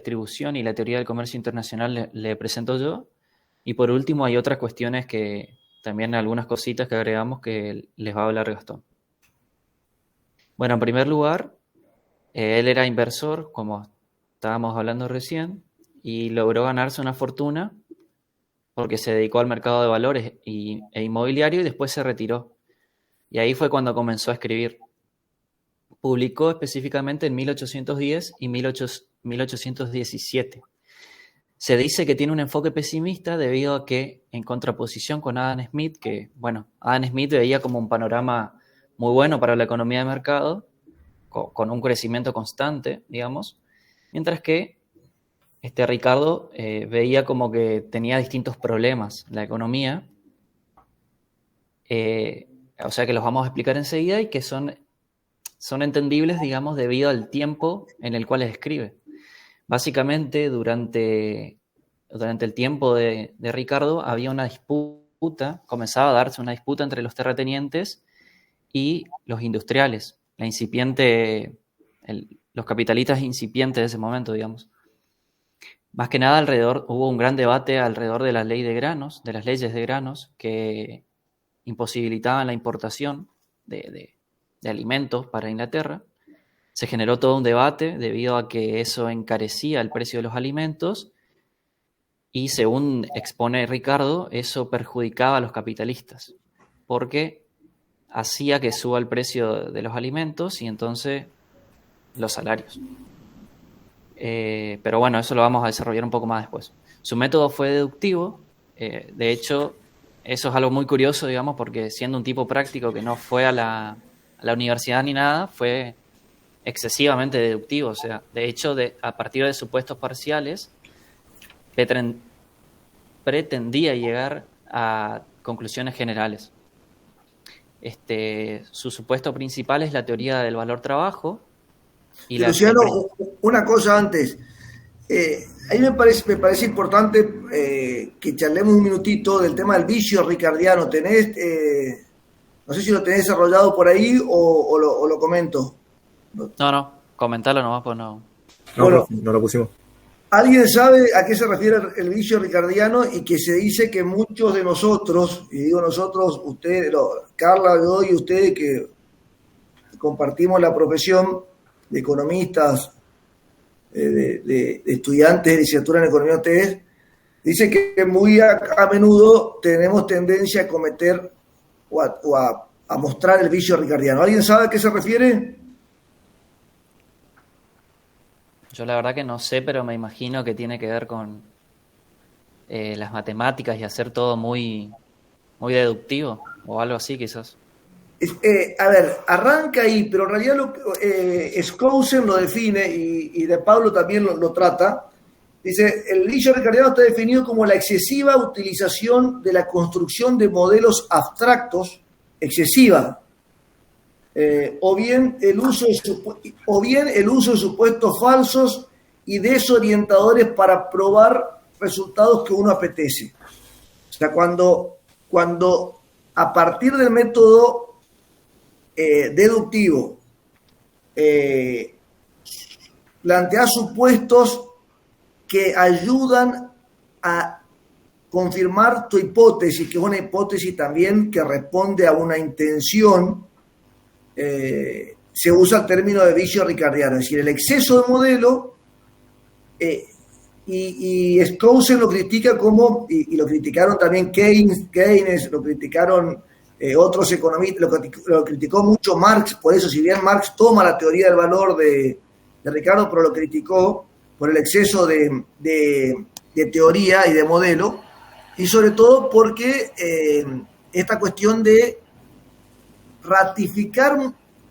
distribución y la teoría del comercio internacional le presento yo. Y por último hay otras cuestiones que también algunas cositas que agregamos que les va a hablar Gastón. Bueno, en primer lugar, él era inversor, como estábamos hablando recién, y logró ganarse una fortuna porque se dedicó al mercado de valores e inmobiliario y después se retiró. Y ahí fue cuando comenzó a escribir. Publicó específicamente en 1810 y 1817. Se dice que tiene un enfoque pesimista debido a que, en contraposición con Adam Smith, que, bueno, Adam Smith veía como un panorama muy bueno para la economía de mercado, con un crecimiento constante, digamos, mientras que Ricardo veía como que tenía distintos problemas en la economía, o sea que los vamos a explicar enseguida y que son entendibles, digamos, debido al tiempo en el cual escribe. Básicamente, durante el tiempo de Ricardo había una disputa, comenzaba a darse una disputa entre los terratenientes y los industriales, los capitalistas incipientes de ese momento, digamos. Más que nada hubo un gran debate alrededor de la ley de granos, de las leyes de granos, que imposibilitaban la importación de alimentos para Inglaterra. Se generó todo un debate debido a que eso encarecía el precio de los alimentos y, según expone Ricardo, eso perjudicaba a los capitalistas porque hacía que suba el precio de los alimentos y entonces los salarios. Pero bueno, eso lo vamos a desarrollar un poco más después. Su método fue deductivo. De hecho, eso es algo muy curioso, digamos, porque siendo un tipo práctico que no fue a la universidad ni nada, fue excesivamente deductivo. O sea, de hecho, a partir de supuestos parciales, pretendía llegar a conclusiones generales. Su supuesto principal es la teoría del valor-trabajo. Y Luciano, una cosa antes. A mí me parece importante que charlemos un minutito del tema del vicio ricardiano. No sé si lo tenés desarrollado por ahí o lo comento. No, comentalo nomás, pues no. Bueno, no lo pusimos. ¿Alguien sabe a qué se refiere el vicio ricardiano? Y que se dice que muchos de nosotros, y digo nosotros, ustedes, Carla, yo y ustedes que compartimos la profesión de economistas, de estudiantes de licenciatura en economía, ustedes, dice que muy a menudo tenemos tendencia a cometer o a mostrar el vicio ricardiano. ¿Alguien sabe a qué se refiere? Yo la verdad que no sé, pero me imagino que tiene que ver con las matemáticas y hacer todo muy, muy deductivo o algo así quizás. A ver, arranca ahí, pero en realidad Skousen lo define y de Pablo también lo trata. Dice, el vicio ricardiano está definido como la excesiva utilización de la construcción de modelos abstractos, excesiva, o bien el uso de supuestos falsos y desorientadores para probar resultados que uno apetece. O sea, cuando a partir del método deductivo plantea supuestos que ayudan a confirmar tu hipótesis, que es una hipótesis también que responde a una intención, se usa el término de vicio ricardiano, es decir, el exceso de modelo, y Skousen lo critica como, y lo criticaron también Keynes, lo criticaron otros economistas, lo criticó mucho Marx, por eso, si bien Marx toma la teoría del valor de Ricardo, pero lo criticó por el exceso de teoría y de modelo, y sobre todo porque esta cuestión de ratificar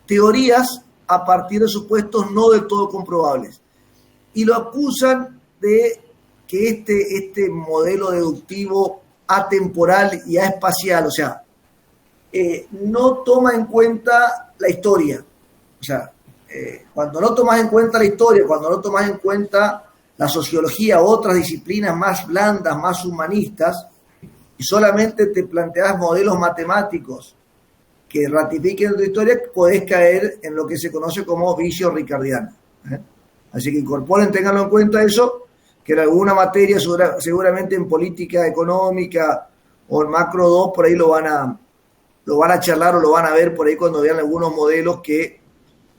teorías a partir de supuestos no del todo comprobables. Y lo acusan de que este modelo deductivo atemporal y espacial, o sea, no toma en cuenta la historia. O sea, cuando no tomas en cuenta la historia, cuando no tomas en cuenta la sociología, otras disciplinas más blandas, más humanistas, y solamente te planteas modelos matemáticos que ratifiquen tu historia, podés caer en lo que se conoce como vicio ricardiano. Así que incorporen, tenganlo en cuenta eso, que en alguna materia, seguramente en política económica o en macro 2 por ahí lo van a charlar o lo van a ver por ahí cuando vean algunos modelos que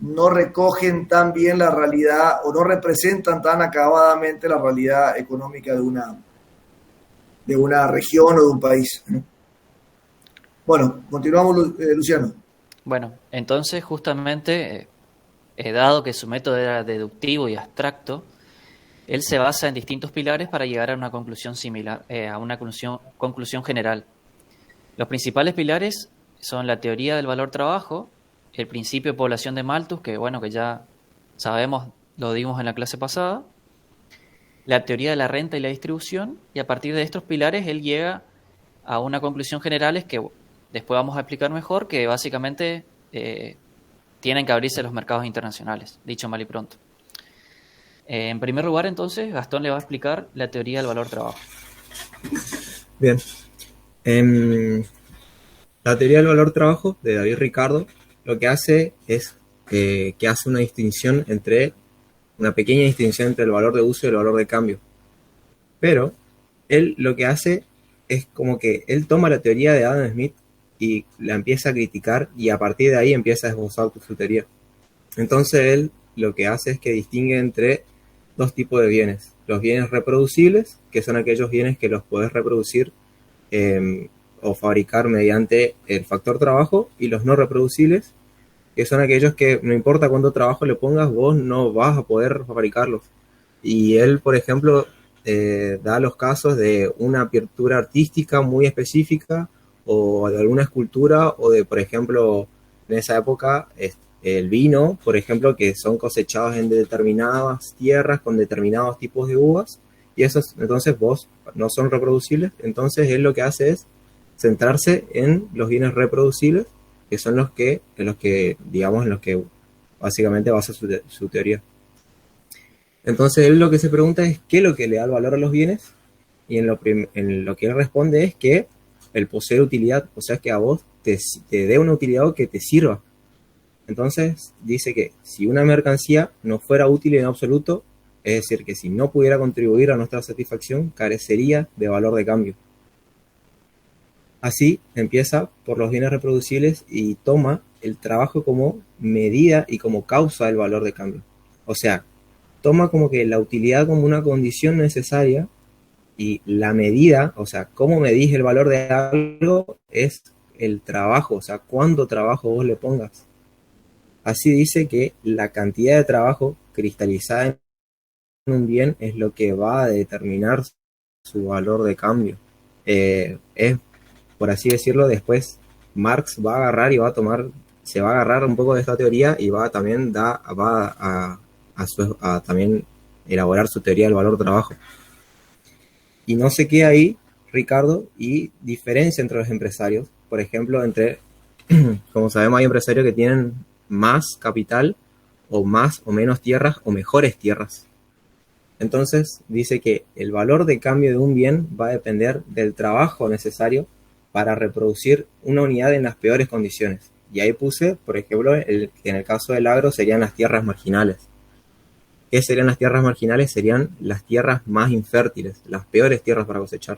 no recogen tan bien la realidad o no representan tan acabadamente la realidad económica de una región o de un país, ¿no? Bueno, continuamos, Luciano. Bueno, entonces justamente, dado que su método era deductivo y abstracto, él se basa en distintos pilares para llegar a una conclusión similar, a una conclusión general. Los principales pilares son la teoría del valor trabajo, el principio de población de Malthus, que bueno, que ya sabemos, lo dimos en la clase pasada, la teoría de la renta y la distribución, y a partir de estos pilares él llega a una conclusión general es que después vamos a explicar mejor, que básicamente tienen que abrirse los mercados internacionales, dicho mal y pronto. En primer lugar, entonces, Gastón le va a explicar la teoría del valor trabajo. Bien. La teoría del valor trabajo de David Ricardo lo que hace es que hace una pequeña distinción entre el valor de uso y el valor de cambio. Pero él lo que hace es como que él toma la teoría de Adam Smith y la empieza a criticar y a partir de ahí empieza a esbozar su teoría. Entonces él lo que hace es que distingue entre dos tipos de bienes. Los bienes reproducibles, que son aquellos bienes que los podés reproducir o fabricar mediante el factor trabajo, y los no reproducibles, que son aquellos que no importa cuánto trabajo le pongas, vos no vas a poder fabricarlos. Y él, por ejemplo, da los casos de una pintura artística muy específica o de alguna escultura o de, por ejemplo, en esa época el vino, por ejemplo, que son cosechados en determinadas tierras con determinados tipos de uvas, y esos entonces vos no son reproducibles. Entonces él lo que hace es centrarse en los bienes reproducibles, que son los que digamos, en los que básicamente basa su teoría. Entonces él lo que se pregunta es qué es lo que le da el valor a los bienes, y en lo que él responde es que el poseer utilidad, o sea, que a vos te dé una utilidad que te sirva. Entonces dice que si una mercancía no fuera útil en absoluto, es decir, que si no pudiera contribuir a nuestra satisfacción, carecería de valor de cambio. Así empieza por los bienes reproducibles y toma el trabajo como medida y como causa del valor de cambio. O sea, toma como que la utilidad como una condición necesaria, y la medida, o sea, cómo medís el valor de algo es el trabajo, o sea, cuánto trabajo vos le pongas. Así dice que la cantidad de trabajo cristalizada en un bien es lo que va a determinar su valor de cambio. Es, por así decirlo, después Marx va a agarrar y se va a agarrar un poco de esta teoría y va también a también elaborar su teoría del valor trabajo. Y no se queda ahí, Ricardo, y diferencia entre los empresarios. Por ejemplo, como sabemos, hay empresarios que tienen más capital o más o menos tierras o mejores tierras. Entonces dice que el valor de cambio de un bien va a depender del trabajo necesario para reproducir una unidad en las peores condiciones. Y ahí puse, por ejemplo, que en el caso del agro serían las tierras marginales. ¿Qué serían las tierras marginales? Serían las tierras más infértiles, las peores tierras para cosechar.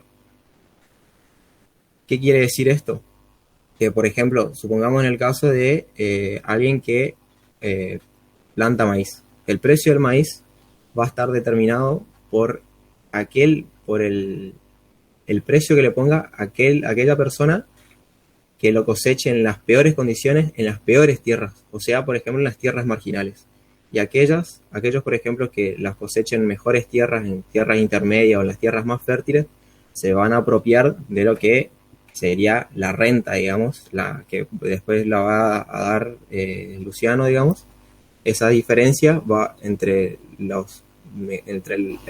¿Qué quiere decir esto? Que, por ejemplo, supongamos en el caso de alguien que planta maíz. El precio del maíz va a estar determinado por el precio que le ponga aquella persona que lo coseche en las peores condiciones, en las peores tierras. O sea, por ejemplo, en las tierras marginales. Y aquellos, por ejemplo, que las cosechen en mejores tierras, en tierras intermedias o en las tierras más fértiles, se van a apropiar de lo que sería la renta, digamos, la que después la va a dar Luciano, digamos. Esa diferencia va entre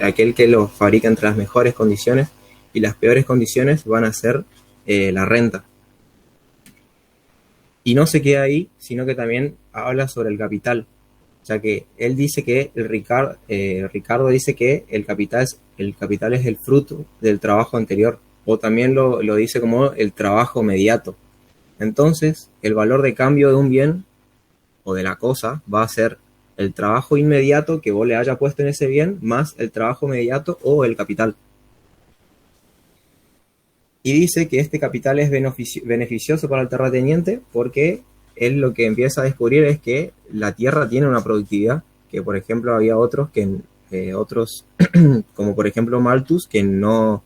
aquel que lo fabrica entre las mejores condiciones y las peores condiciones van a ser la renta. Y no se queda ahí, sino que también habla sobre el capital. O sea que él dice que Ricardo dice que el capital es el fruto del trabajo anterior, o también lo dice como el trabajo mediato. Entonces, el valor de cambio de un bien o de la cosa va a ser el trabajo inmediato que vos le hayas puesto en ese bien, más el trabajo inmediato o el capital. Y dice que este capital es beneficioso para el terrateniente porque él lo que empieza a descubrir es que la tierra tiene una productividad, que por ejemplo había otros como por ejemplo Malthus, que no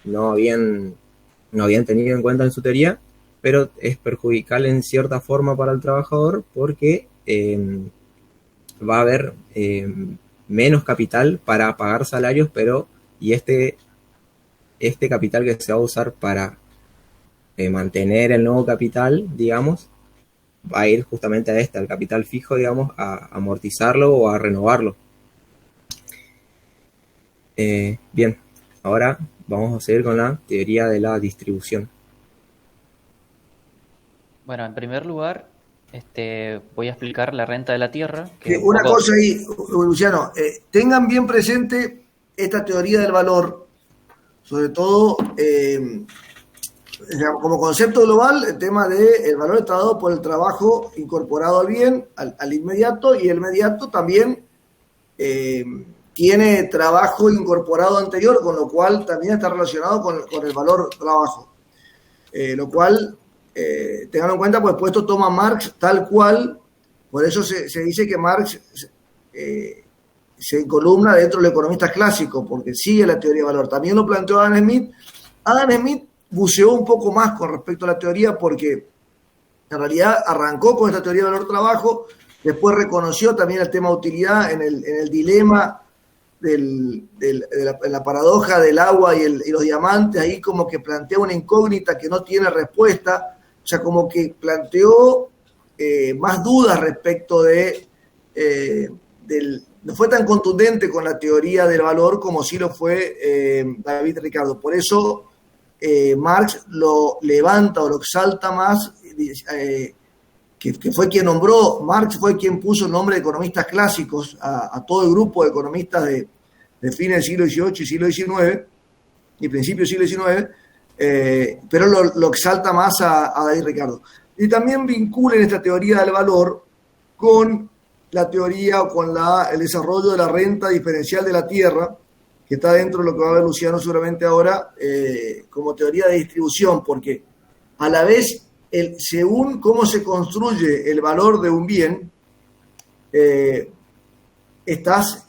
habían tenido en cuenta en su teoría, pero es perjudicial en cierta forma para el trabajador porque va a haber menos capital para pagar salarios, y este capital que se va a usar para mantener el nuevo capital, digamos, va a ir justamente al capital fijo, digamos, a amortizarlo o a renovarlo. Bien, ahora vamos a seguir con la teoría de la distribución. Bueno, en primer lugar, voy a explicar la renta de la tierra. Que una cosa ahí, Luciano, tengan bien presente esta teoría del valor, sobre todo como concepto global, el tema del valor está dado por el trabajo incorporado al bien, al inmediato, y el inmediato también tiene trabajo incorporado anterior, con lo cual también está relacionado con el valor trabajo. Lo cual, tengan en cuenta, pues puesto toma Marx tal cual, por eso se dice que Marx se encolumna dentro de los economistas clásicos, porque sigue la teoría de valor. También lo planteó Adam Smith. Adam Smith buceó un poco más con respecto a la teoría porque en realidad arrancó con esta teoría de valor-trabajo, después reconoció también el tema de utilidad en el dilema en la paradoja del agua y los diamantes, ahí como que plantea una incógnita que no tiene respuesta, o sea, como que planteó más dudas respecto no fue tan contundente con la teoría del valor como sí lo fue David Ricardo. Por eso Marx lo levanta o lo exalta más, que fue quien nombró, Marx fue quien puso el nombre de economistas clásicos a todo el grupo de economistas de fines del siglo XVIII y siglo XIX, y principios del siglo XIX, pero lo exalta más a David Ricardo. Y también vinculen esta teoría del valor con la teoría o con el desarrollo de la renta diferencial de la tierra, que está dentro de lo que va a ver Luciano seguramente ahora, como teoría de distribución, porque a la vez, según cómo se construye el valor de un bien,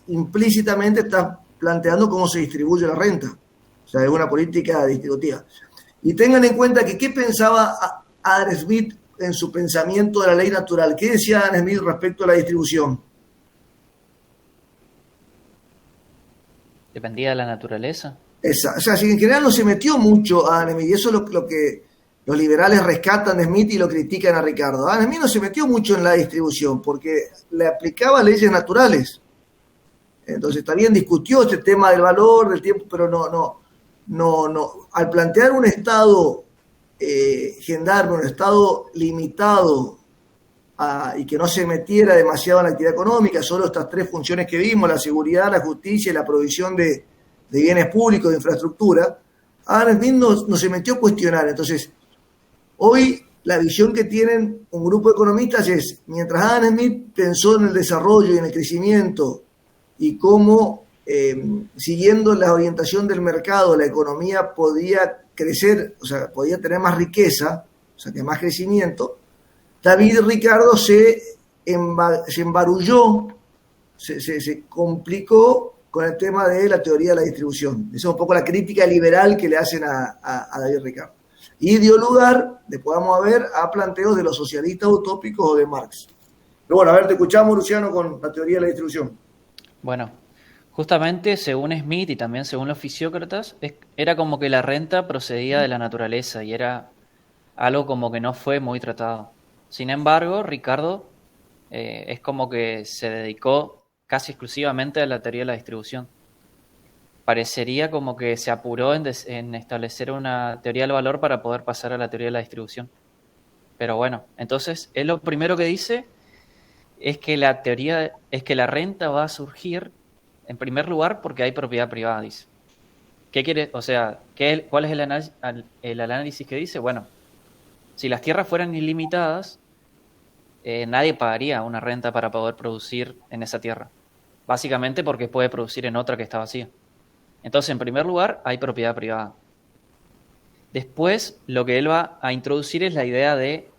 implícitamente estás planteando cómo se distribuye la renta, o sea, es una política distributiva. Y tengan en cuenta que qué pensaba Adam Smith en su pensamiento de la ley natural. ¿Qué decía Adam Smith respecto a la distribución? Dependía de la naturaleza. O sea, si en general no se metió mucho a Adam Smith, y eso es lo que los liberales rescatan de Smith y lo critican a Ricardo. Adam Smith no se metió mucho en la distribución porque le aplicaba leyes naturales. Entonces también discutió este tema del valor, del tiempo, pero no. Al plantear un estado gendarme, un estado limitado y que no se metiera demasiado en la actividad económica, solo estas tres funciones que vimos, la seguridad, la justicia y la provisión de bienes públicos, de infraestructura, Adam Smith no se metió a cuestionar. Entonces, hoy la visión que tienen un grupo de economistas es, mientras Adam Smith pensó en el desarrollo y en el crecimiento y cómo, siguiendo la orientación del mercado, la economía podía crecer, o sea, podía tener más riqueza, o sea, que más crecimiento, David Ricardo se embarulló, se complicó con el tema de la teoría de la distribución. Esa es un poco la crítica liberal que le hacen a David Ricardo. Y dio lugar, después vamos a ver, a planteos de los socialistas utópicos o de Marx. Pero bueno, a ver, te escuchamos, Luciano, con la teoría de la distribución. Bueno, justamente según Smith y también según los fisiócratas, era como que la renta procedía de la naturaleza y era algo como que no fue muy tratado. Sin embargo, Ricardo es como que se dedicó casi exclusivamente a la teoría de la distribución. Parecería como que se apuró en establecer una teoría del valor para poder pasar a la teoría de la distribución. Pero bueno, entonces él lo primero que dice es que la renta va a surgir en primer lugar porque hay propiedad privada, dice. ¿Qué quiere? O sea, ¿cuál es el análisis que dice? Bueno, si las tierras fueran ilimitadas, nadie pagaría una renta para poder producir en esa tierra. Básicamente porque puede producir en otra que está vacía. Entonces, en primer lugar, hay propiedad privada. Después, lo que él va a introducir es la idea de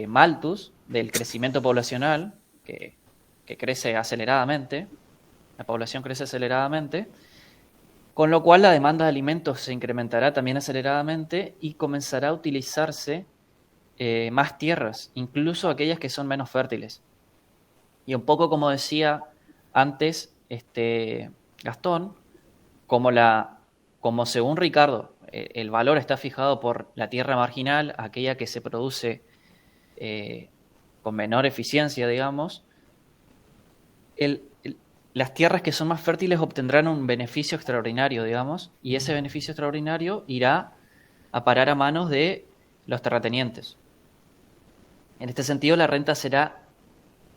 malthus, del crecimiento poblacional, que crece aceleradamente, la población crece aceleradamente, con lo cual la demanda de alimentos se incrementará también aceleradamente y comenzará a utilizarse más tierras, incluso aquellas que son menos fértiles. Y un poco como decía antes Gastón, como según Ricardo, el valor está fijado por la tierra marginal, aquella que se produce con menor eficiencia, digamos, las tierras que son más fértiles obtendrán un beneficio extraordinario, digamos, y ese beneficio extraordinario irá a parar a manos de los terratenientes. En este sentido, la renta será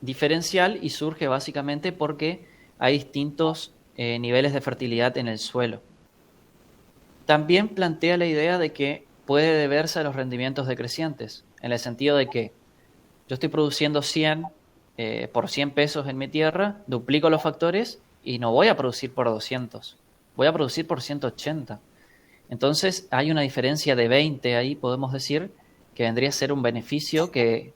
diferencial y surge básicamente porque hay distintos niveles de fertilidad en el suelo. También plantea la idea de que puede deberse a los rendimientos decrecientes, en el sentido de que yo estoy produciendo 100 por 100 pesos en mi tierra, duplico los factores y no voy a producir por 200, voy a producir por 180. Entonces hay una diferencia de 20 ahí, podemos decir, que vendría a ser un beneficio que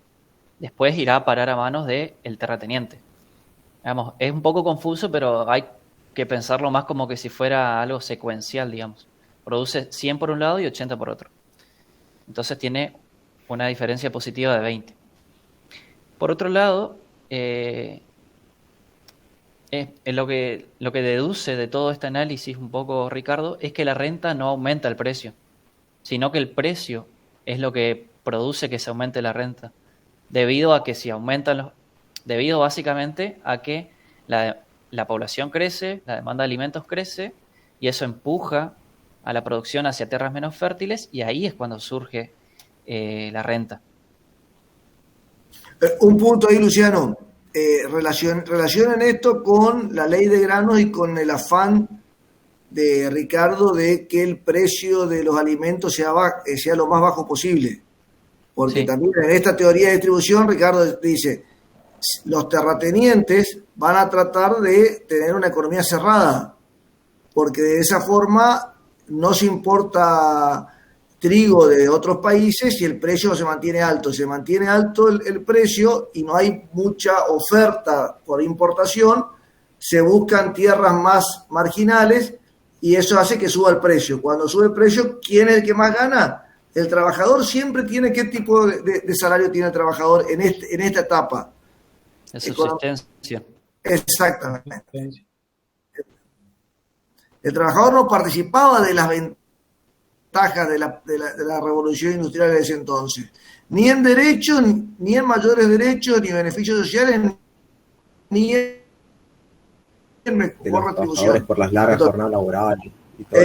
después irá a parar a manos del terrateniente. Digamos, es un poco confuso, pero hay que pensarlo más como que si fuera algo secuencial, digamos. Produce 100 por un lado y 80 por otro. Entonces tiene una diferencia positiva de 20. Por otro lado, lo que deduce de todo este análisis un poco Ricardo es que la renta no aumenta el precio, sino que el precio es lo que produce que se aumente la renta, debido básicamente a que la población crece, la demanda de alimentos crece y eso empuja a la producción hacia tierras menos fértiles y ahí es cuando surge la renta. Un punto ahí, Luciano. Relacionen esto con la ley de granos y con el afán de Ricardo de que el precio de los alimentos sea lo más bajo posible. Porque sí, también en esta teoría de distribución, Ricardo dice, los terratenientes van a tratar de tener una economía cerrada, porque de esa forma no se importa trigo de otros países y el precio se mantiene alto. Se mantiene alto el precio y no hay mucha oferta por importación, se buscan tierras más marginales y eso hace que suba el precio. Cuando sube el precio, ¿quién es el que más gana? El trabajador siempre tiene. ¿Qué tipo de salario tiene el trabajador en esta etapa? De subsistencia. Exactamente. El trabajador no participaba de las ventajas de la revolución industrial de ese entonces, ni en derechos, ni en mayores derechos, ni beneficios sociales, ni en mejor retribución. Por las largas jornadas laborales. Y todo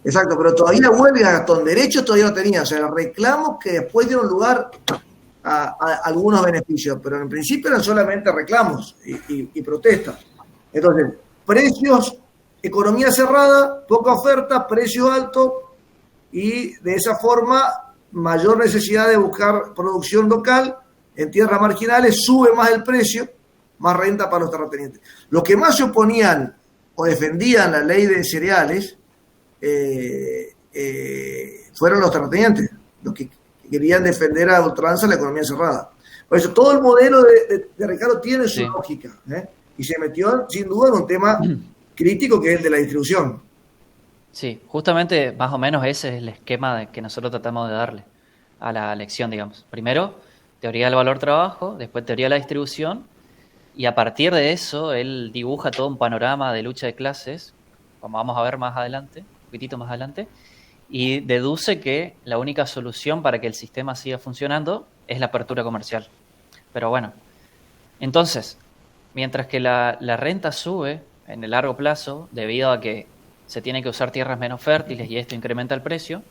Exacto, pero todavía huelga, Gastón, derechos todavía no tenía, o sea, reclamos que después dieron lugar a algunos beneficios, pero en principio eran solamente reclamos y protestas. Entonces, precios, economía cerrada, poca oferta, precio alto y de esa forma mayor necesidad de buscar producción local en tierras marginales, sube más el precio, más renta para los terratenientes. Los que más se oponían o defendían la ley de cereales fueron los terratenientes, los que querían defender a ultranza la economía cerrada. Por eso todo el modelo de Ricardo tiene su lógica, y se metió sin duda en un tema crítico que es el de la distribución. Sí, justamente más o menos ese es el esquema que nosotros tratamos de darle a la lección, digamos. Primero, teoría del valor trabajo, después teoría de la distribución, y a partir de eso él dibuja todo un panorama de lucha de clases, como vamos a ver más adelante, un poquitito más adelante, y deduce que la única solución para que el sistema siga funcionando es la apertura comercial. Pero bueno, entonces, mientras que la renta sube en el largo plazo, debido a que se tiene que usar tierras menos fértiles y esto incrementa el precio,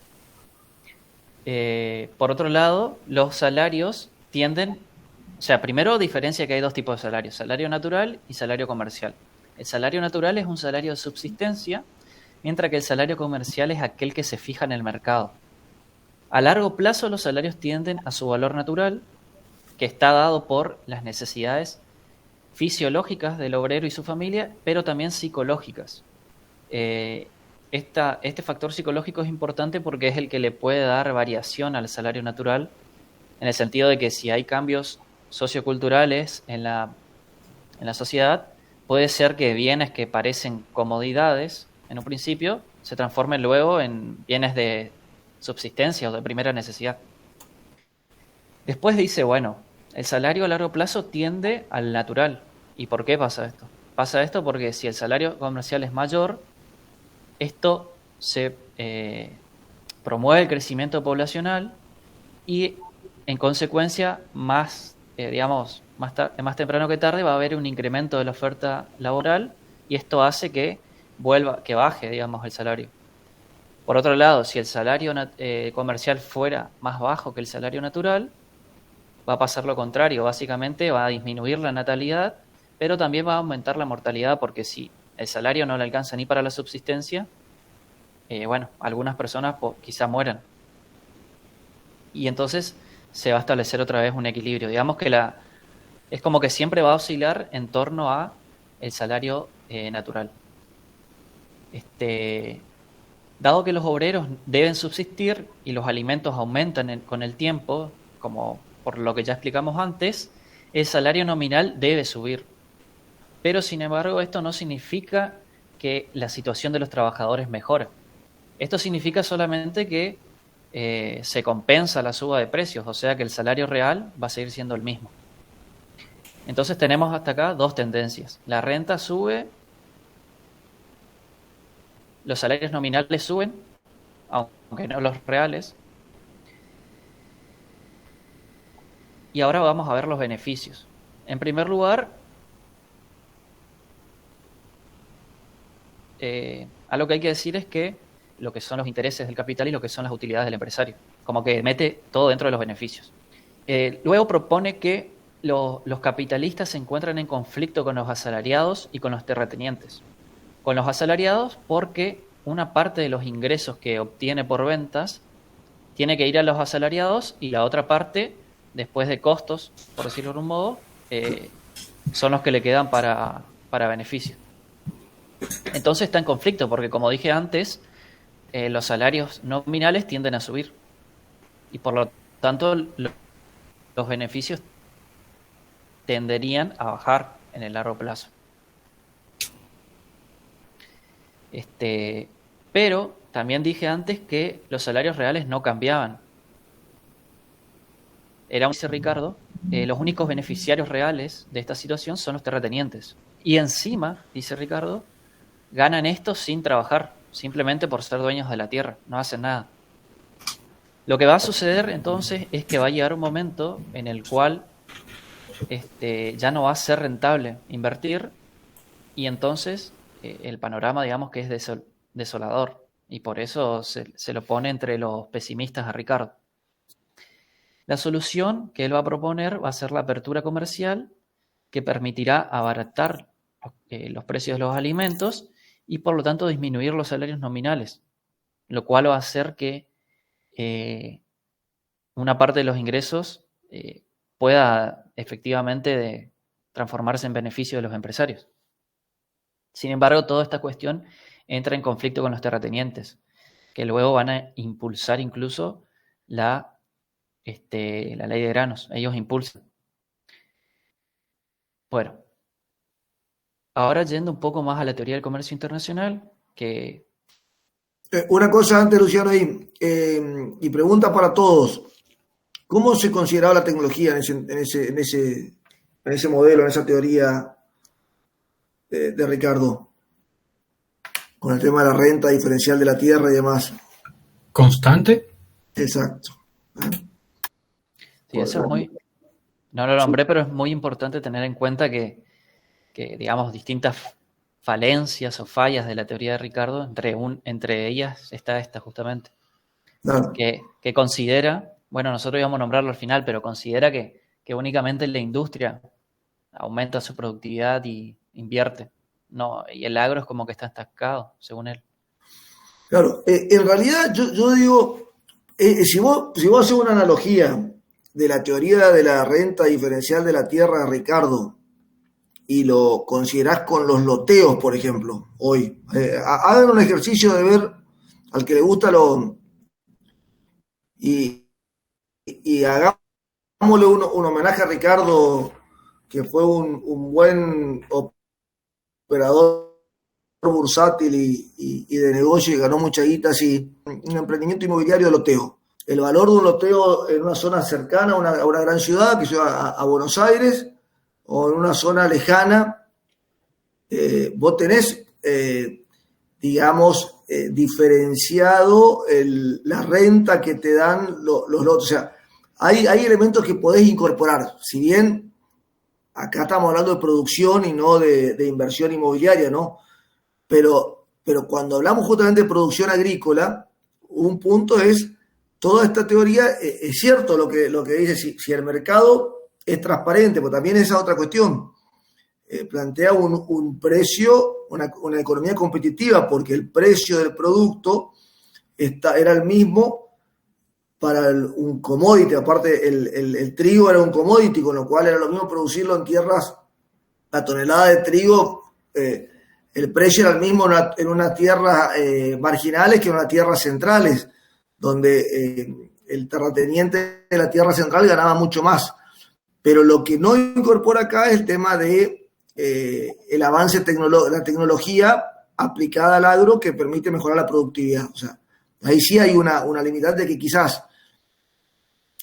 por otro lado, los salarios tienden, o sea, primero diferencia que hay dos tipos de salarios, salario natural y salario comercial. El salario natural es un salario de subsistencia, mientras que el salario comercial es aquel que se fija en el mercado. A largo plazo los salarios tienden a su valor natural que está dado por las necesidades fisiológicas del obrero y su familia, pero también psicológicas. Este factor psicológico es importante porque es el que le puede dar variación al salario natural, en el sentido de que si hay cambios socioculturales en la sociedad, puede ser que bienes que parecen comodidades en un principio se transformen luego en bienes de subsistencia o de primera necesidad. Después dice, bueno, el salario a largo plazo tiende al natural. ¿Y por qué pasa esto? Pasa esto porque si el salario comercial es mayor, esto se promueve el crecimiento poblacional y en consecuencia más temprano que tarde va a haber un incremento de la oferta laboral y esto hace que baje, digamos, el salario. Por otro lado, si el salario comercial fuera más bajo que el salario natural, va a pasar lo contrario. Básicamente va a disminuir la natalidad, pero también va a aumentar la mortalidad porque si el salario no le alcanza ni para la subsistencia, algunas personas quizá mueran. Y entonces se va a establecer otra vez un equilibrio. Digamos que es como que siempre va a oscilar en torno a el salario natural. Dado que los obreros deben subsistir y los alimentos aumentan con el tiempo, como por lo que ya explicamos antes, el salario nominal debe subir. Pero sin embargo, esto no significa que la situación de los trabajadores mejore. Esto significa solamente que se compensa la suba de precios, o sea que el salario real va a seguir siendo el mismo. Entonces tenemos hasta acá dos tendencias. La renta sube, los salarios nominales suben, aunque no los reales. Y ahora vamos a ver los beneficios. En primer lugar, algo que hay que decir es que lo que son los intereses del capital y lo que son las utilidades del empresario. Como que mete todo dentro de los beneficios. Luego propone que los capitalistas se encuentran en conflicto con los asalariados y con los terratenientes. Con los asalariados porque una parte de los ingresos que obtiene por ventas tiene que ir a los asalariados y la otra parte, después de costos, por decirlo de un modo, son los que le quedan para beneficio. Entonces está en conflicto porque, como dije antes, los salarios nominales tienden a subir y por lo tanto los beneficios tenderían a bajar en el largo plazo. Pero también dije antes que los salarios reales no cambiaban. Dice Ricardo, los únicos beneficiarios reales de esta situación son los terratenientes. Y encima, dice Ricardo, ganan esto sin trabajar, simplemente por ser dueños de la tierra, no hacen nada. Lo que va a suceder entonces es que va a llegar un momento en el cual ya no va a ser rentable invertir y entonces el panorama, digamos, que es desolador y por eso se lo pone entre los pesimistas a Ricardo. La solución que él va a proponer va a ser la apertura comercial que permitirá abaratar los precios de los alimentos y por lo tanto disminuir los salarios nominales, lo cual va a hacer que una parte de los ingresos pueda efectivamente transformarse en beneficio de los empresarios. Sin embargo, toda esta cuestión entra en conflicto con los terratenientes, que luego van a impulsar incluso la ley de granos. Ellos impulsan. Bueno, ahora yendo un poco más a la teoría del comercio internacional, que... Una cosa antes, Luciano, ahí, y pregunta para todos. ¿Cómo se consideraba la tecnología en ese modelo, en esa teoría de Ricardo? Con el tema de la renta diferencial de la tierra y demás. ¿Constante? Exacto. Sí, eso es muy... No lo nombré, pero es muy importante tener en cuenta que digamos, distintas falencias o fallas de la teoría de Ricardo, entre ellas está esta justamente, Claro. que considera, bueno, nosotros íbamos a nombrarlo al final, pero considera que únicamente la industria aumenta su productividad y invierte, no, y el agro es como que está estancado, según él. Claro, en realidad yo digo, si vos haces una analogía de la teoría de la renta diferencial de la tierra, Ricardo, y lo considerás con los loteos, por ejemplo, hoy, hagan un ejercicio de ver al que le gusta y hagámosle un homenaje a Ricardo, que fue un buen operador bursátil y de negocio y ganó mucha guita, así, un emprendimiento inmobiliario de loteo. El valor de un loteo en una zona cercana a una gran ciudad, que sea a Buenos Aires, o en una zona lejana, vos tenés, digamos, diferenciado la renta que te dan los lotes. O sea, hay elementos que podés incorporar. Si bien acá estamos hablando de producción y no de inversión inmobiliaria, ¿no? Pero cuando hablamos justamente de producción agrícola, un punto es, toda esta teoría, es cierto lo que dice, si el mercado es transparente, pues también esa otra cuestión, plantea un precio, una economía competitiva, porque el precio del producto era el mismo para un commodity. Aparte el trigo era un commodity, con lo cual era lo mismo producirlo en tierras, la tonelada de trigo, el precio era el mismo en unas tierras marginales que en unas tierras centrales, donde el terrateniente de la tierra central ganaba mucho más. Pero lo que no incorpora acá es el tema de el avance la tecnología aplicada al agro, que permite mejorar la productividad. O sea, ahí sí hay una limitante, que quizás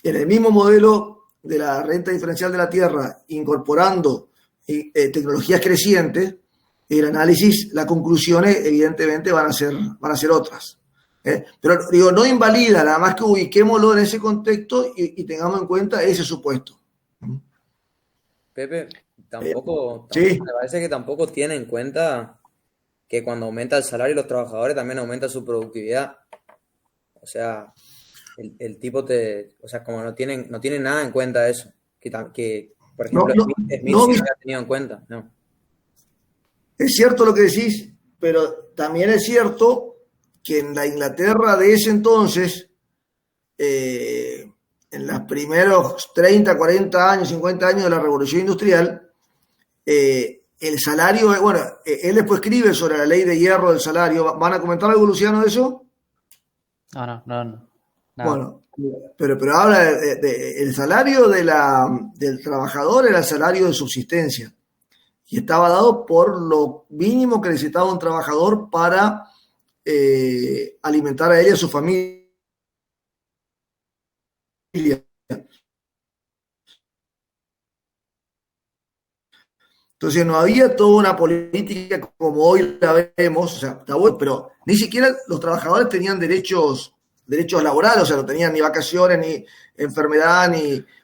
en el mismo modelo de la renta diferencial de la tierra, incorporando tecnologías crecientes, el análisis, las conclusiones evidentemente van a ser otras. Pero digo, no invalida, nada más que ubiquémoslo en ese contexto y tengamos en cuenta ese supuesto. Pepe, tampoco Sí. me parece que tampoco tiene en cuenta que cuando aumenta el salario de los trabajadores también aumenta su productividad. O sea, el tipo o sea, como no tienen nada en cuenta eso. Que por ejemplo, Smith sí lo había tenido en cuenta, ¿no? Es cierto lo que decís, pero también es cierto que en la Inglaterra de ese entonces, en los primeros 30, 40 años, 50 años de la Revolución Industrial, el salario, bueno, él después escribe sobre la ley de hierro del salario. ¿Van a comentar algo, Luciano, de eso? No. Bueno, pero habla el salario del trabajador, era el salario de subsistencia, y estaba dado por lo mínimo que necesitaba un trabajador para alimentar a él y a su familia. Entonces no había toda una política como hoy la vemos, o sea, está bueno, pero ni siquiera los trabajadores tenían derechos laborales, o sea, no tenían ni vacaciones, ni enfermedad,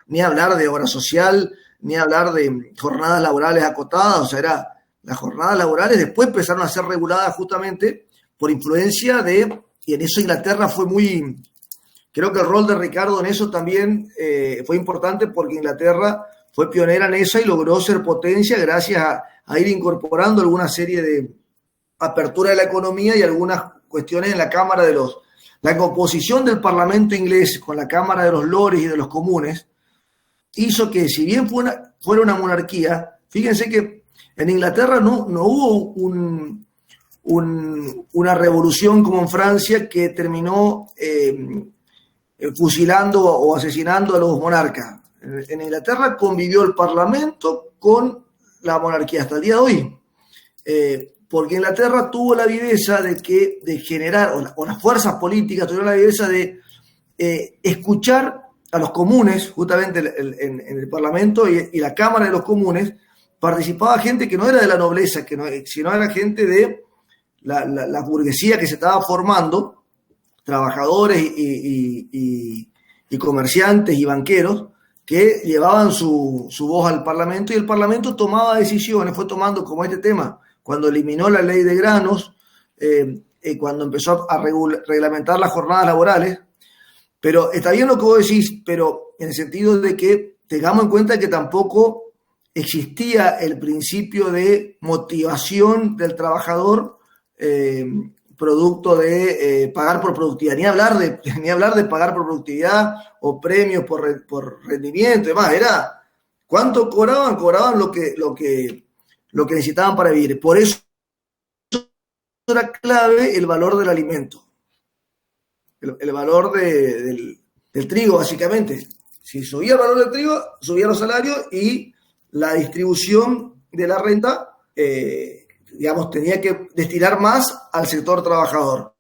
ni hablar de obra social, ni hablar de jornadas laborales acotadas. O sea, las jornadas laborales después empezaron a ser reguladas justamente por influencia y en eso Inglaterra fue creo que el rol de Ricardo en eso también fue importante, porque Inglaterra fue pionera en eso y logró ser potencia gracias a ir incorporando alguna serie de apertura de la economía y algunas cuestiones en la Cámara la composición del Parlamento inglés con la Cámara de los Lores y de los Comunes hizo que, si bien fuera una monarquía, fíjense que en Inglaterra no hubo una revolución como en Francia, que terminó fusilando o asesinando a los monarcas. En Inglaterra convivió el Parlamento con la monarquía hasta el día de hoy, porque Inglaterra tuvo la viveza de generar, o las fuerzas políticas tuvieron la viveza de escuchar a los comunes. Justamente en el Parlamento y la Cámara de los Comunes participaba gente que no era de la nobleza, sino era gente de la burguesía que se estaba formando, trabajadores y comerciantes y banqueros, que llevaban su voz al Parlamento, y el Parlamento tomaba decisiones, fue tomando, como este tema, cuando eliminó la ley de granos, cuando empezó a reglamentar las jornadas laborales. Pero está bien lo que vos decís, pero en el sentido de que tengamos en cuenta que tampoco existía el principio de motivación del trabajador producto de pagar por productividad, ni hablar de pagar por productividad o premios por rendimiento y demás, era cuánto cobraban lo que necesitaban para vivir. Por eso era clave el valor del alimento, el valor del trigo, básicamente. Si subía el valor del trigo, subían los salarios y la distribución de la renta, digamos, tenía que destinar más al sector trabajador.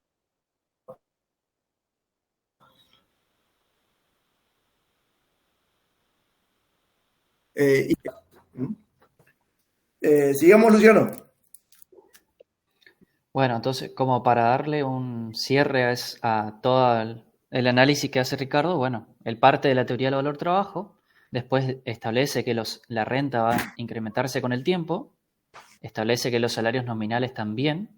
Sigamos, Luciano. Bueno, entonces, como para darle un cierre a todo el análisis que hace Ricardo, bueno, él parte de la teoría del valor trabajo, después establece que la renta va a incrementarse con el tiempo, establece que los salarios nominales también,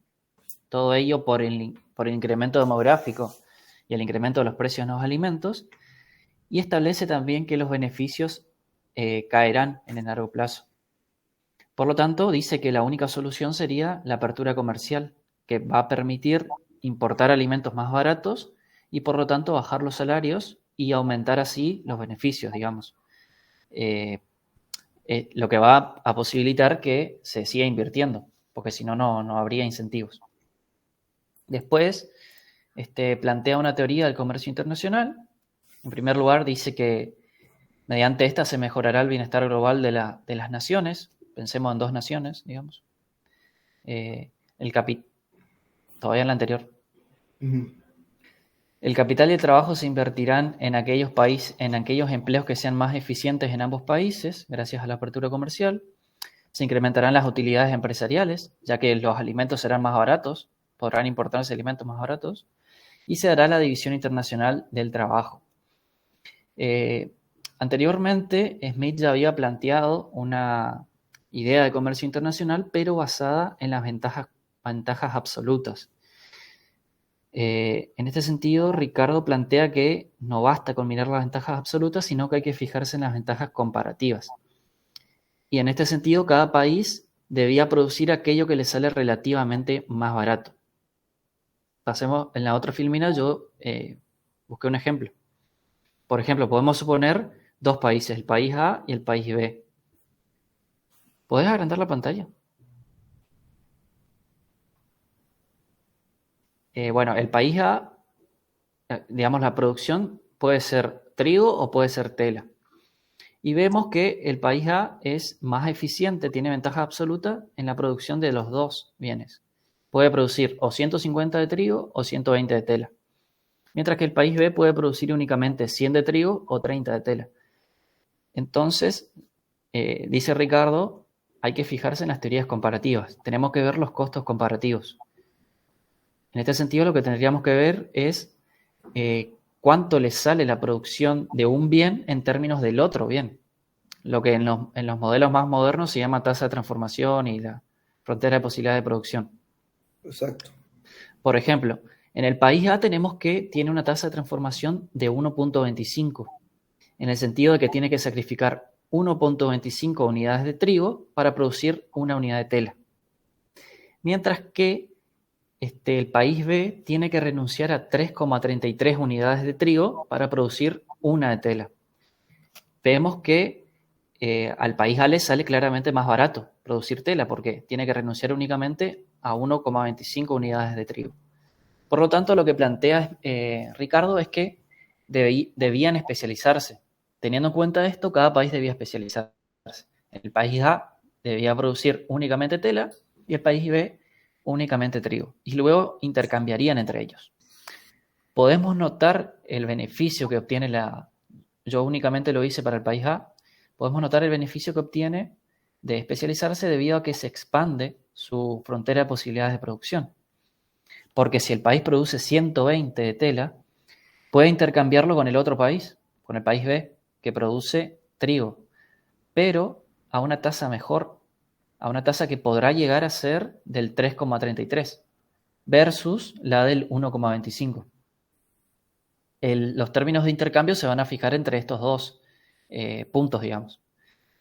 todo ello por el incremento demográfico y el incremento de los precios de los alimentos, y establece también que los beneficios caerán en el largo plazo. Por lo tanto, dice que la única solución sería la apertura comercial, que va a permitir importar alimentos más baratos y por lo tanto bajar los salarios y aumentar así los beneficios, digamos. Lo que va a posibilitar que se siga invirtiendo, porque si no, no habría incentivos. Después, plantea una teoría del comercio internacional. En primer lugar, dice que mediante esta se mejorará el bienestar global de las naciones. Pensemos en 2 naciones, digamos. Todavía en la anterior. Uh-huh. El capital y el trabajo se invertirán en aquellos empleos que sean más eficientes en ambos países, gracias a la apertura comercial. Se incrementarán las utilidades empresariales, ya que los alimentos serán más baratos, podrán importarse alimentos más baratos, y se dará la división internacional del trabajo. Anteriormente, Smith ya había planteado una idea de comercio internacional, pero basada en las ventajas absolutas. En este sentido, Ricardo plantea que no basta con mirar las ventajas absolutas, sino que hay que fijarse en las ventajas comparativas. Y en este sentido, cada país debía producir aquello que le sale relativamente más barato. Pasemos en la otra filmina, yo busqué un ejemplo. Por ejemplo, podemos suponer 2 países, el país A y el país B. ¿Podés agrandar la pantalla? Bueno, el país A, digamos, la producción puede ser trigo o puede ser tela. Y vemos que el país A es más eficiente, tiene ventaja absoluta en la producción de los 2 bienes. Puede producir o 150 de trigo o 120 de tela. Mientras que el país B puede producir únicamente 100 de trigo o 30 de tela. Entonces, dice Ricardo, hay que fijarse en las teorías comparativas. Tenemos que ver los costos comparativos. En este sentido, lo que tendríamos que ver es cuánto le sale la producción de un bien en términos del otro bien. Lo que en los modelos más modernos se llama tasa de transformación y la frontera de posibilidad de producción. Exacto. Por ejemplo, en el país A tenemos que tiene una tasa de transformación de 1.25, en el sentido de que tiene que sacrificar 1.25 unidades de trigo para producir una unidad de tela. Mientras que el país B tiene que renunciar a 3,33 unidades de trigo para producir una de tela. Vemos que al país A le sale claramente más barato producir tela porque tiene que renunciar únicamente a 1,25 unidades de trigo. Por lo tanto, lo que plantea Ricardo es que debían especializarse. Teniendo en cuenta esto, cada país debía especializarse. El país A debía producir únicamente tela y el país B únicamente trigo. Y luego intercambiarían entre ellos. Podemos notar el beneficio que obtiene yo únicamente lo hice para el país A. Podemos notar el beneficio que obtiene de especializarse debido a que se expande su frontera de posibilidades de producción. Porque si el país produce 120 de tela, puede intercambiarlo con el otro país, con el país B, que produce trigo, pero a una tasa mejor, a una tasa que podrá llegar a ser del 3,33 versus la del 1,25. Los términos de intercambio se van a fijar entre estos 2 puntos, digamos.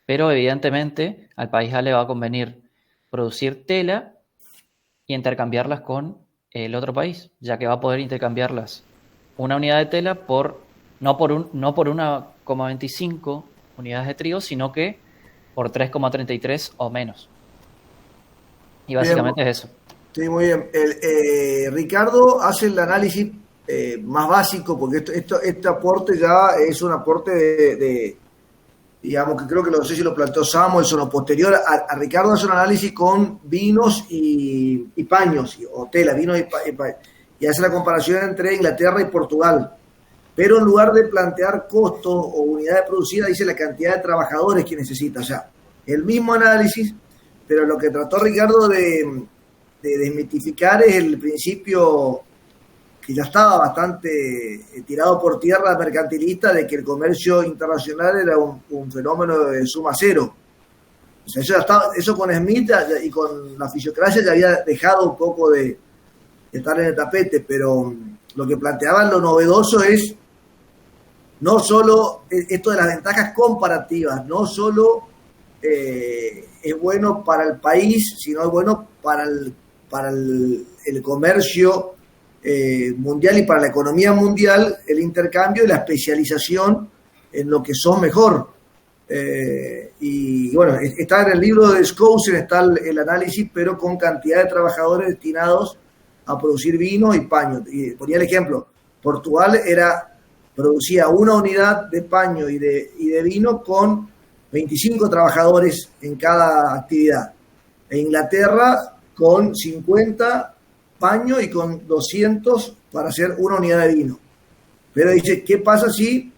Pero evidentemente al país A le va a convenir producir tela y intercambiarlas con el otro país, ya que va a poder intercambiarlas una unidad de tela por no por 1,25 unidades de trigo, sino que por 3,33 o menos. Y básicamente Bien, es eso. sí, muy bien. Ricardo hace el análisis más básico, porque este aporte ya es un aporte digamos que creo que no sé si lo planteó Samuelson o posterior. A Ricardo hace un análisis con vinos y paños, o tela, vinos y hace la comparación entre Inglaterra y Portugal. Pero en lugar de plantear costos o unidades producidas, dice la cantidad de trabajadores que necesita. O sea, el mismo análisis, pero lo que trató Ricardo de desmitificar es el principio que ya estaba bastante tirado por tierra mercantilista de que el comercio internacional era un fenómeno de suma cero. O sea, eso con Smith y con la fisiocracia ya había dejado un poco de estar en el tapete, pero lo que planteaban lo novedoso es no solo esto de las ventajas comparativas, no solo es bueno para el país, sino es bueno para el comercio mundial y para la economía mundial, el intercambio y la especialización en lo que son mejor. Y bueno, está en el libro de Skousen, está el análisis, pero con cantidad de trabajadores destinados a producir vino y paño. Y ponía el ejemplo, Portugal producía una unidad de paño y de vino con 25 trabajadores en cada actividad. E Inglaterra con 50 paño y con 200 para hacer una unidad de vino. Pero dice, ¿qué pasa si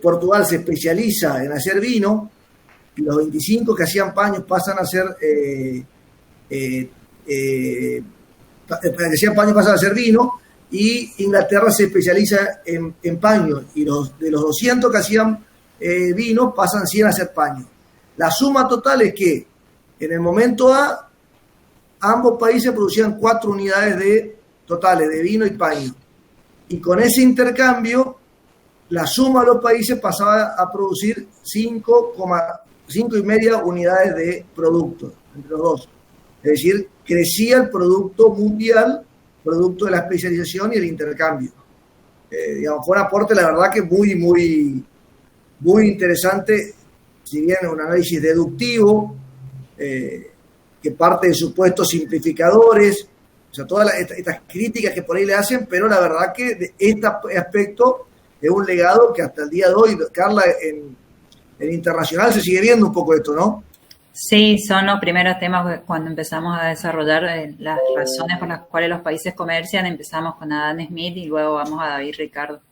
Portugal se especializa en hacer vino y los 25 que hacían paños pasan a hacer vino, y Inglaterra se especializa en paño, y de los 200 que hacían vino pasan 100 a hacer paño? La suma total es que en el momento A ambos países producían 4 unidades totales de vino y paño, y con ese intercambio la suma de los países pasaba a producir 5,5 unidades de producto entre los dos. Es decir, crecía el producto mundial, producto de la especialización y el intercambio. Digamos, fue un aporte, la verdad, que muy, muy, muy interesante, si bien es un análisis deductivo, que parte de supuestos simplificadores, o sea, todas estas críticas que por ahí le hacen, pero la verdad que de este aspecto es un legado que hasta el día de hoy, Carla, en internacional se sigue viendo un poco esto, ¿no? Sí, son los primeros temas cuando empezamos a desarrollar las razones por las cuales los países comercian. Empezamos con Adam Smith y luego vamos a David Ricardo.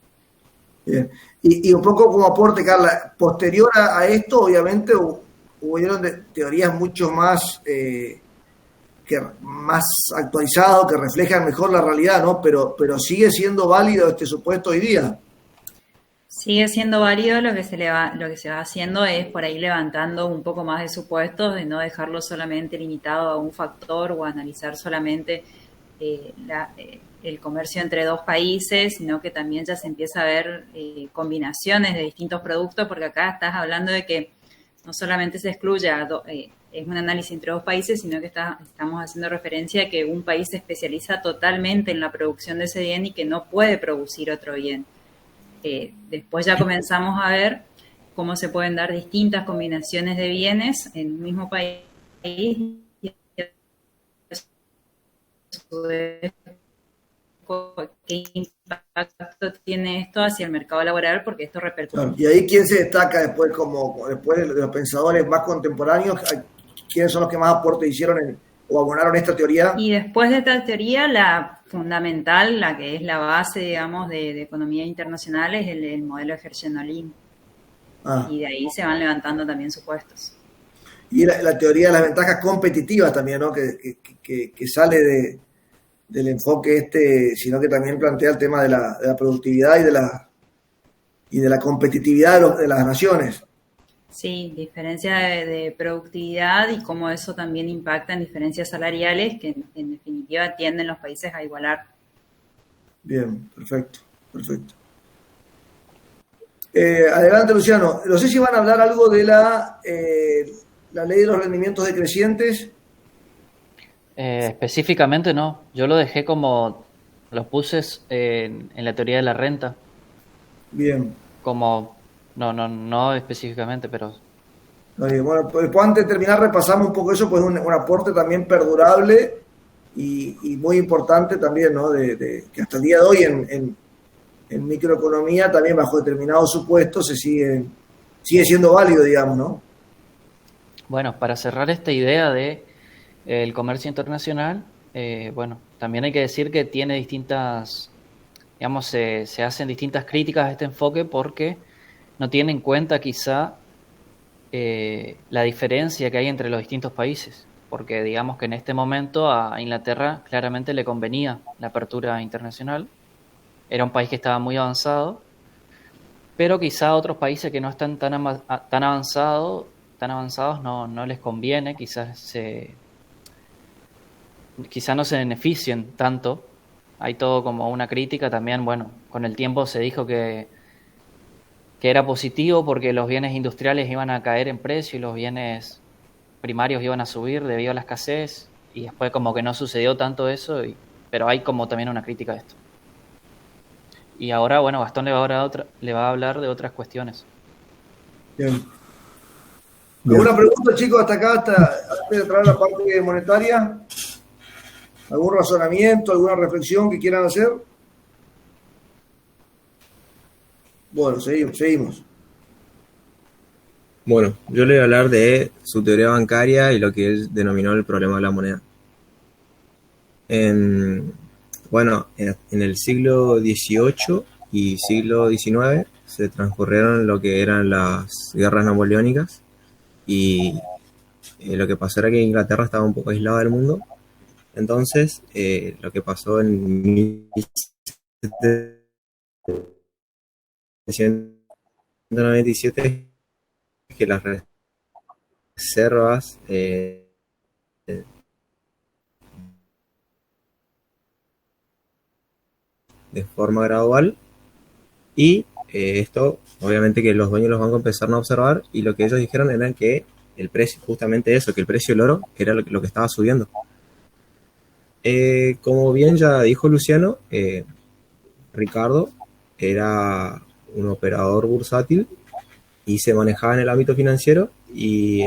Bien. Y un poco como aporte, Carla, posterior a esto, obviamente hubieron teorías mucho más más actualizadas, que reflejan mejor la realidad, ¿no? Pero sigue siendo válido este supuesto hoy día. Sigue siendo válido. Lo que se va haciendo es por ahí levantando un poco más de supuestos, de no dejarlo solamente limitado a un factor o analizar solamente el comercio entre dos países, sino que también ya se empieza a ver combinaciones de distintos productos, porque acá estás hablando de que no solamente se excluye es un análisis entre dos países, sino que estamos haciendo referencia a que un país se especializa totalmente en la producción de ese bien y que no puede producir otro bien. Después ya comenzamos a ver cómo se pueden dar distintas combinaciones de bienes en un mismo país, y qué impacto tiene esto hacia el mercado laboral, porque esto repercute. Claro. Y ahí, ¿quién se destaca después después de los pensadores más contemporáneos? ¿Quiénes son los que más aportes hicieron o abonaron esta teoría? Y después de esta teoría, la fundamental, la que es la base, digamos, de economía internacional, es el modelo de Herschel-Nollin. Y de ahí se van levantando también supuestos. Y la teoría de las ventajas competitivas también, ¿no? Que sale del enfoque sino que también plantea el tema de la productividad y de la competitividad de las naciones. Sí, diferencia de productividad, y cómo eso también impacta en diferencias salariales que en definitiva tienden los países a igualar. Bien, perfecto. Adelante, Luciano. No sé si van a hablar algo de la ley de los rendimientos decrecientes. Específicamente no, yo lo dejé como, lo puse en la teoría de la renta, Bien. como, no específicamente, pero Bueno, pues antes de terminar repasamos un poco eso, pues un aporte también perdurable y muy importante también, ¿no? Que hasta el día de hoy en microeconomía también bajo determinados supuestos sigue siendo válido, digamos, ¿no? bueno, para cerrar esta idea de el comercio internacional, bueno, también hay que decir que tiene distintas, digamos, se hacen distintas críticas a este enfoque porque no tiene en cuenta quizá la diferencia que hay entre los distintos países, porque digamos que en este momento a Inglaterra claramente le convenía la apertura internacional, era un país que estaba muy avanzado, pero quizá a otros países que no están tan avanzados no les conviene, quizá no se beneficien tanto. Hay todo como una crítica también, bueno, con el tiempo se dijo que era positivo porque los bienes industriales iban a caer en precio y los bienes primarios iban a subir debido a la escasez, y después como que no sucedió tanto eso, pero hay como también una crítica a esto. Y ahora, bueno, Gastón le va a hablar de otras cuestiones. Bien. ¿Alguna pregunta, chicos, hasta acá, antes de entrar a la parte monetaria? ¿Algún razonamiento, alguna reflexión que quieran hacer? Bueno, seguimos. Bueno, yo le voy a hablar de su teoría bancaria y lo que él denominó el problema de la moneda. Bueno, en el siglo XVIII y siglo XIX se transcurrieron lo que eran las guerras napoleónicas y lo que pasó era que Inglaterra estaba un poco aislada del mundo. Entonces, lo que pasó en 1797 es que las reservas de forma gradual y esto obviamente que los dueños de los bancos empezaron a observar y lo que ellos dijeron era que el precio, justamente eso, que el precio del oro era lo que estaba subiendo. Como bien ya dijo Luciano, Ricardo era un operador bursátil y se manejaba en el ámbito financiero y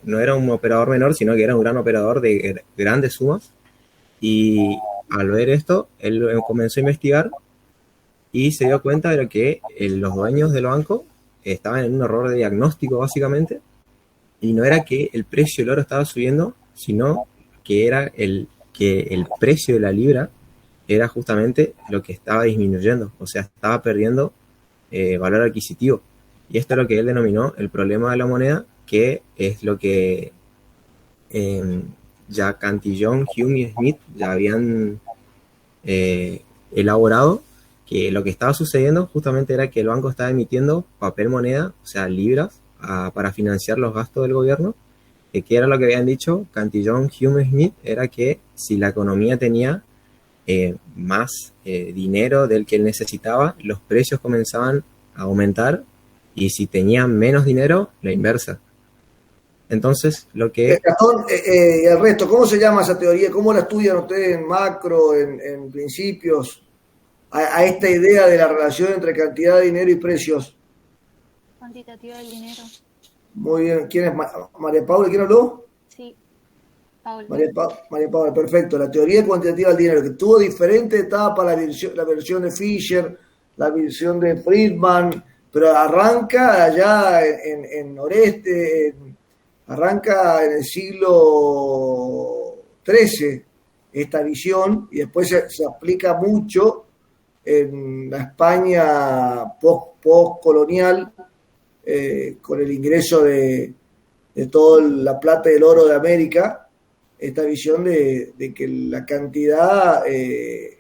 no era un operador menor, sino que era un gran operador de grandes sumas. Y al ver esto, él comenzó a investigar y se dio cuenta de que los dueños del banco estaban en un error de diagnóstico básicamente, y no era que el precio del oro estaba subiendo, sino que era que el precio de la libra era justamente lo que estaba disminuyendo, o sea, estaba perdiendo valor adquisitivo. Y esto es lo que él denominó el problema de la moneda, que es lo que ya Cantillon, Hume y Smith ya habían elaborado, que lo que estaba sucediendo justamente era que el banco estaba emitiendo papel moneda, o sea, libras, para financiar los gastos del gobierno. ¿Qué era lo que habían dicho Cantillon, Hume y Smith? Era que si la economía tenía más dinero del que él necesitaba, los precios comenzaban a aumentar, y si tenían menos dinero, la inversa. Entonces, lo que... Gastón, y el resto, ¿cómo se llama esa teoría? ¿Cómo la estudian ustedes en macro, en principios, a esta idea de la relación entre cantidad de dinero y precios? Cuantitativa del dinero. Muy bien. ¿Quién es? ¿María Paula? ¿Quién habló? Sí, Paula. María Paula, perfecto. La teoría cuantitativa del dinero, que tuvo diferentes etapas, la versión de Fisher, la versión de Friedman, pero arranca allá en Noreste, arranca en el siglo XIII esta visión, y después se aplica mucho en la España post-colonial, con el ingreso de toda la plata y el oro de América, esta visión de que la cantidad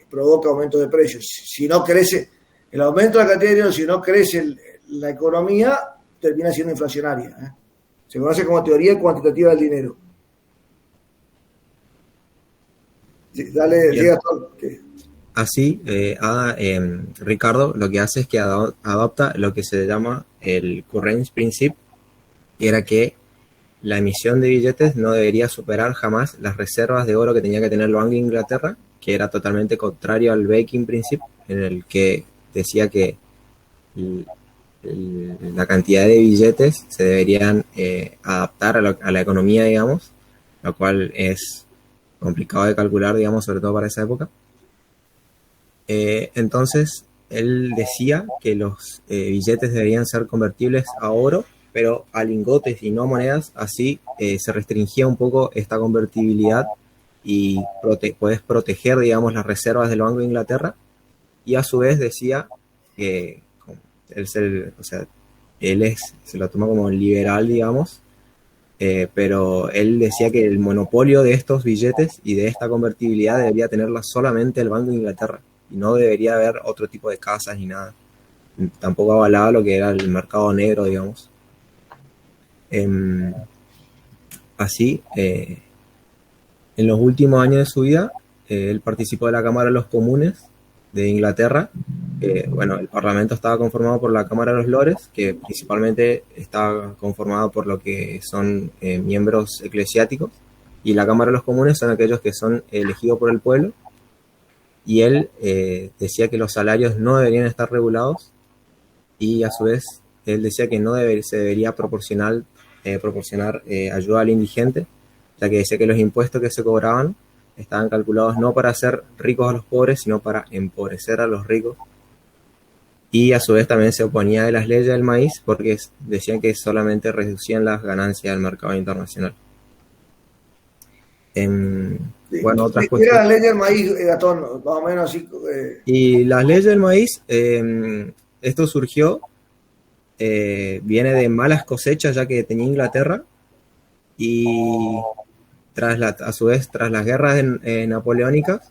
provoca aumento de precios. Si no crece el aumento de la cantidad de dinero, si no crece la economía, termina siendo inflacionaria. Se conoce como teoría cuantitativa del dinero. Sí, dale, diga todo. Así, Ricardo lo que hace es que adopta lo que se llama el Current Principle, y era que la emisión de billetes no debería superar jamás las reservas de oro que tenía que tener el Banco de Inglaterra, que era totalmente contrario al Banking Principle, en el que decía que la cantidad de billetes se deberían adaptar a la economía, digamos, lo cual es complicado de calcular, digamos, sobre todo para esa época. Entonces, él decía que los billetes deberían ser convertibles a oro, pero a lingotes y no a monedas, así se restringía un poco esta convertibilidad y puedes proteger, digamos, las reservas del Banco de Inglaterra, y a su vez decía que él se lo toma como liberal, digamos, pero él decía que el monopolio de estos billetes y de esta convertibilidad debería tenerla solamente el Banco de Inglaterra, y no debería haber otro tipo de casas ni nada. Tampoco avalaba lo que era el mercado negro, digamos. Así, en los últimos años de su vida, él participó de la Cámara de los Comunes de Inglaterra. Bueno, el Parlamento estaba conformado por la Cámara de los Lores, que principalmente está conformado por lo que son miembros eclesiásticos, y la Cámara de los Comunes son aquellos que son elegidos por el pueblo. Y él decía que los salarios no deberían estar regulados, y a su vez él decía que se debería proporcionar ayuda al indigente, ya que decía que los impuestos que se cobraban estaban calculados no para hacer ricos a los pobres, sino para empobrecer a los ricos. Y a su vez también se oponía de las leyes del maíz, porque decían que solamente reducían las ganancias del mercado internacional. Bueno, otras ¿Qué era la cuestiones. ley del maíz, Gastón? Más o menos así. Y las leyes del maíz, esto surgió, viene de malas cosechas ya que tenía Inglaterra, y a su vez, tras las guerras napoleónicas,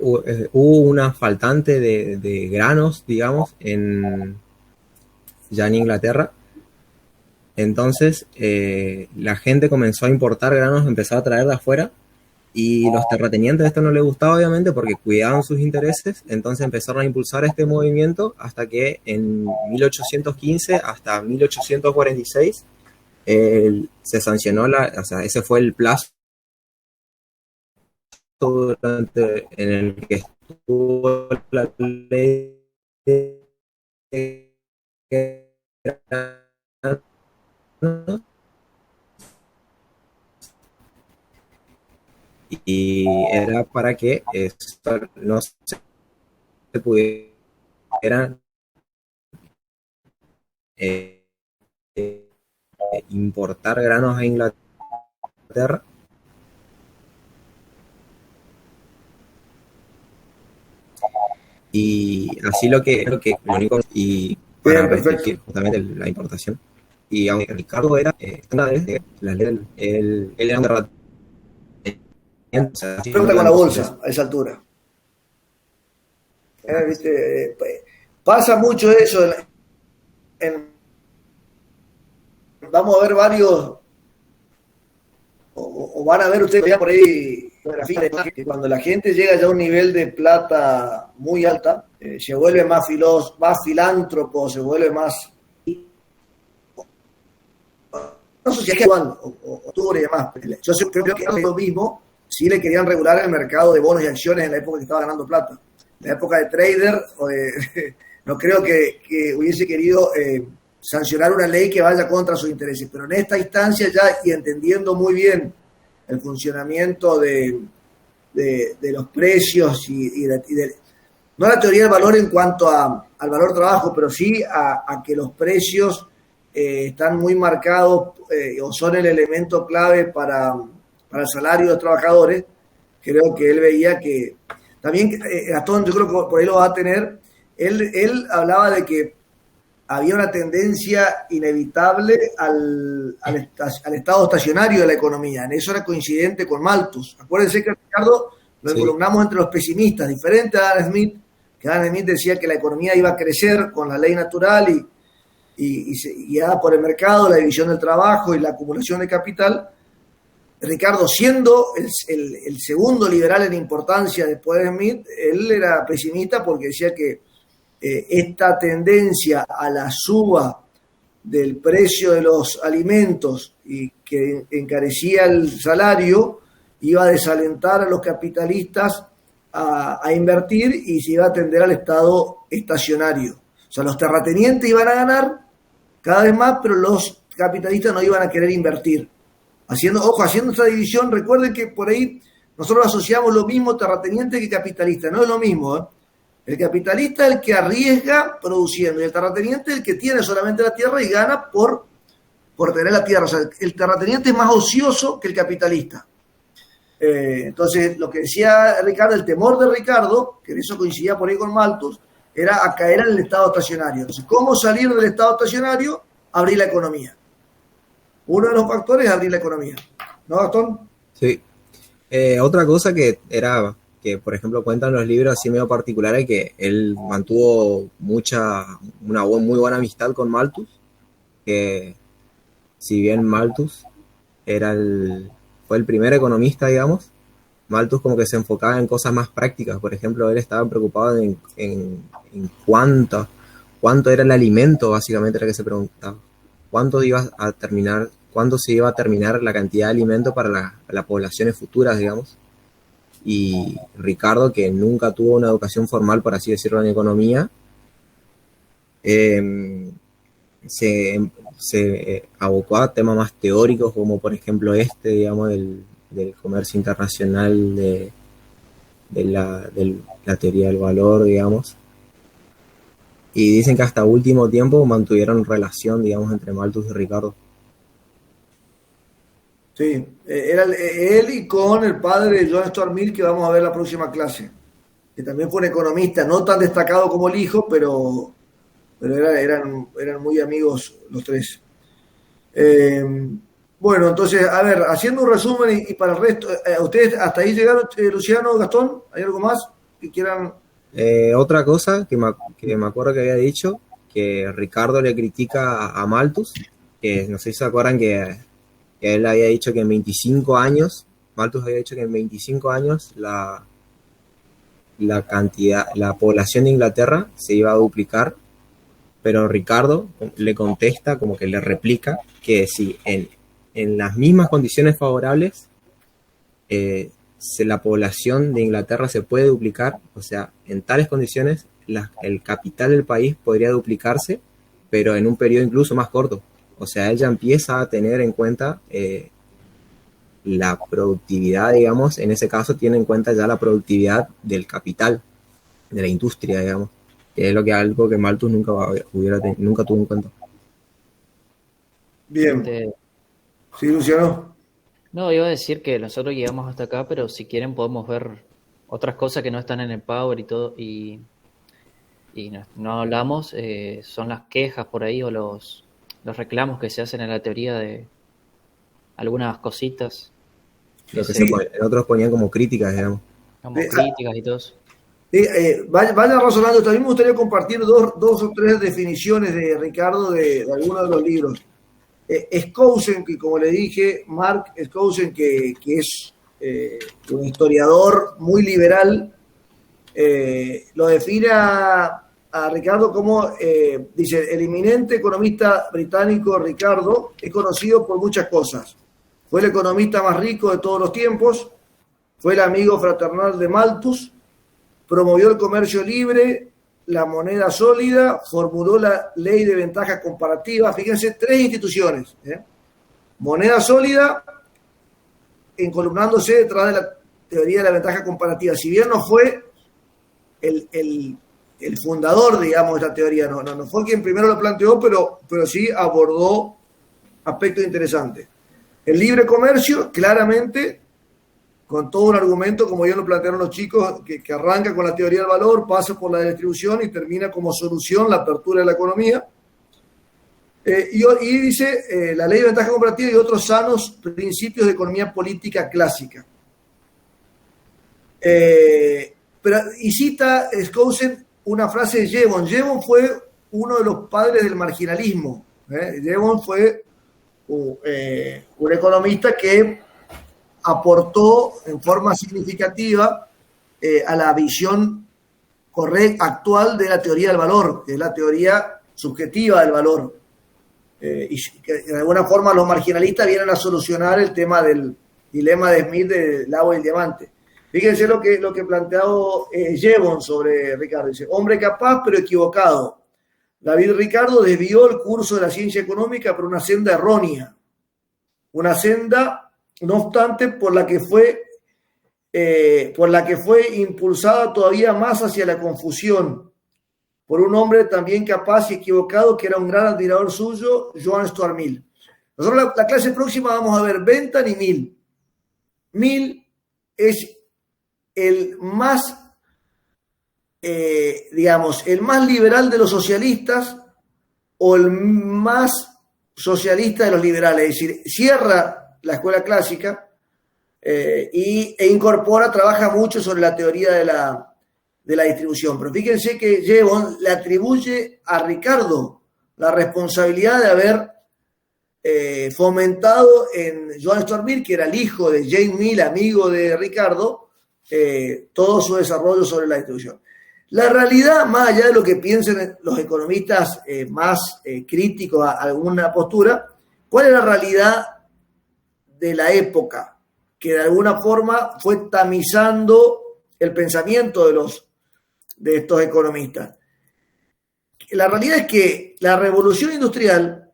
hubo una faltante de granos, digamos, ya en Inglaterra. Entonces, la gente comenzó a importar granos, empezó a traer de afuera, y los terratenientes esto no les gustaba, obviamente, porque cuidaban sus intereses. Entonces empezaron a impulsar este movimiento hasta que en 1815 hasta 1846 se sancionó ese fue el plazo en el que estuvo la ley de granos, y era para que no se pudiera importar granos a Inglaterra. Y así lo único, y para restringir justamente la importación. Y aunque Ricardo era una de las leyes, él era un terrateniente. Pregunta con la bolsa a esa altura. ¿Viste? Pasa mucho eso. Vamos a ver varios, o van a ver ustedes ya por ahí, que cuando la gente llega ya a un nivel de plata muy alta, se vuelve más filántropo, se vuelve más, no sé si es que octubre y demás. Yo creo que es lo mismo si le querían regular el mercado de bonos y acciones en la época que estaba ganando plata. En la época de trader, no creo que hubiese querido sancionar una ley que vaya contra sus intereses, pero en esta instancia ya, y entendiendo muy bien el funcionamiento de los precios y no la teoría del valor en cuanto al valor trabajo, pero sí a que los precios están muy marcados o son el elemento clave para el salario de los trabajadores. Creo que él veía que también, Gastón, yo creo que por ahí lo va a tener, él hablaba de que había una tendencia inevitable al estado estacionario de la economía. En eso era coincidente con Malthus. Acuérdense que, Ricardo, lo encolumnamos entre los pesimistas, diferente a Adam Smith, que Adam Smith decía que la economía iba a crecer con la ley natural y guiada por el mercado, la división del trabajo y la acumulación de capital. Ricardo, siendo el segundo liberal en importancia después de Smith, él era pesimista porque decía que esta tendencia a la suba del precio de los alimentos y que encarecía el salario, iba a desalentar a los capitalistas a invertir y se iba a atender al estado estacionario. O sea, los terratenientes iban a ganar cada vez más, pero los capitalistas no iban a querer invertir. Haciendo esta división, recuerden que por ahí nosotros asociamos lo mismo terrateniente que capitalista, no es lo mismo, ¿eh? El capitalista es el que arriesga produciendo y el terrateniente es el que tiene solamente la tierra y gana por tener la tierra. O sea, el terrateniente es más ocioso que el capitalista. Entonces, lo que decía Ricardo, el temor de Ricardo, que eso coincidía por ahí con Malthus, era a caer en el estado estacionario. Entonces, ¿cómo salir del estado estacionario? Abrir la economía. Uno de los factores es abrir la economía. ¿No, Gastón? Sí. Otra cosa que por ejemplo cuentan los libros así medio particulares, que él mantuvo una muy buena amistad con Malthus, que si bien Malthus fue el primer economista, digamos, Malthus como que se enfocaba en cosas más prácticas. Por ejemplo, él estaba preocupado en cuánto era el alimento, básicamente era que se preguntaba. ¿Cuánto se iba a terminar la cantidad de alimento para las poblaciones futuras, digamos? Y Ricardo, que nunca tuvo una educación formal, por así decirlo, en economía, se abocó a temas más teóricos, como por ejemplo digamos, del comercio internacional, de la teoría del valor, digamos. Y dicen que hasta último tiempo mantuvieron relación, digamos, entre Malthus y Ricardo. Sí, era él y con el padre de John Stuart Mill, que vamos a ver la próxima clase, que también fue un economista, no tan destacado como el hijo, pero eran muy amigos los tres. Bueno, entonces, a ver, haciendo un resumen y para el resto, ¿ustedes hasta ahí llegaron, Luciano, Gastón? ¿Hay algo más que quieran? Otra cosa que me acuerdo que había dicho, que Ricardo le critica a Malthus, que no sé si se acuerdan que él había dicho que en 25 años, Malthus había dicho que en 25 años la población de Inglaterra se iba a duplicar, pero Ricardo le contesta, como que le replica, que si en las mismas condiciones favorables la población de Inglaterra se puede duplicar, o sea, en tales condiciones el capital del país podría duplicarse, pero en un periodo incluso más corto. O sea, él ya empieza a tener en cuenta la productividad, digamos, en ese caso tiene en cuenta ya la productividad del capital, de la industria, digamos, que es algo que Malthus nunca tuvo en cuenta. Bien. Sí, Luciano. No, iba a decir que nosotros llegamos hasta acá, pero si quieren podemos ver otras cosas que no están en el Power y todo, y no hablamos, son las quejas por ahí o los reclamos que se hacen en la teoría de algunas cositas. Lo que otros ponían como críticas, digamos. Como críticas y todo eso. Vayan razonando. También me gustaría compartir dos o tres definiciones de Ricardo de algunos de los libros. Skousen, que como le dije, Mark Skousen, que es un historiador muy liberal, lo define a Ricardo como, dice, el eminente economista británico Ricardo es conocido por muchas cosas. Fue el economista más rico de todos los tiempos, fue el amigo fraternal de Malthus, promovió el comercio libre, la moneda sólida, formuló la ley de ventaja comparativa. Fíjense, tres instituciones. Moneda sólida, encolumnándose detrás de la teoría de la ventaja comparativa. Si bien no fue el fundador, digamos, de esta teoría, no fue quien primero lo planteó, pero sí abordó aspectos interesantes. El libre comercio, claramente, con todo un argumento, como ya lo plantearon los chicos, que arranca con la teoría del valor, pasa por la distribución y termina como solución la apertura de la economía. Y dice la ley de ventaja comparativa y otros sanos principios de economía política clásica. Y cita Skousen una frase de Jevons. Jevons fue uno de los padres del marginalismo. Jevons fue un economista que aportó en forma significativa a la visión correcta actual de la teoría del valor, que es la teoría subjetiva del valor. y que de alguna forma los marginalistas vienen a solucionar el tema del dilema de Smith del agua y el diamante. Fíjense lo que planteado Jevon sobre Ricardo. Dice, hombre capaz pero equivocado. David Ricardo desvió el curso de la ciencia económica por una senda errónea. Una senda, no obstante, por la que fue impulsada todavía más hacia la confusión. Por un hombre también capaz y equivocado que era un gran admirador suyo, Joan Stuart Mill. Nosotros la clase próxima vamos a ver Bentham y Mill. Mill es el más, el más liberal de los socialistas o el más socialista de los liberales. Es decir, cierra la escuela clásica e incorpora, trabaja mucho sobre la teoría de la distribución. Pero fíjense que Jevon le atribuye a Ricardo la responsabilidad de haber fomentado en Joan Stuart Mill, que era el hijo de James Mill, amigo de Ricardo, todo su desarrollo sobre la distribución. La realidad, más allá de lo que piensen los economistas más críticos a alguna postura, ¿cuál es la realidad de la época que de alguna forma fue tamizando el pensamiento de estos economistas? La realidad es que la revolución industrial,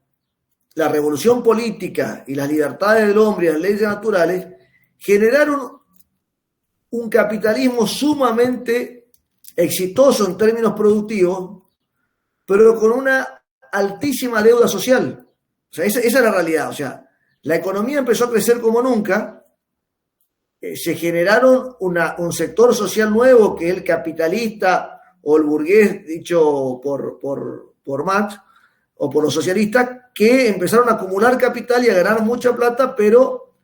la revolución política y las libertades del hombre y las leyes naturales generaron un capitalismo sumamente exitoso en términos productivos, pero con una altísima deuda social. O sea, esa es la realidad. O sea, la economía empezó a crecer como nunca, se generaron un sector social nuevo que es el capitalista o el burgués, dicho por Marx, o por los socialistas, que empezaron a acumular capital y a ganar mucha plata, pero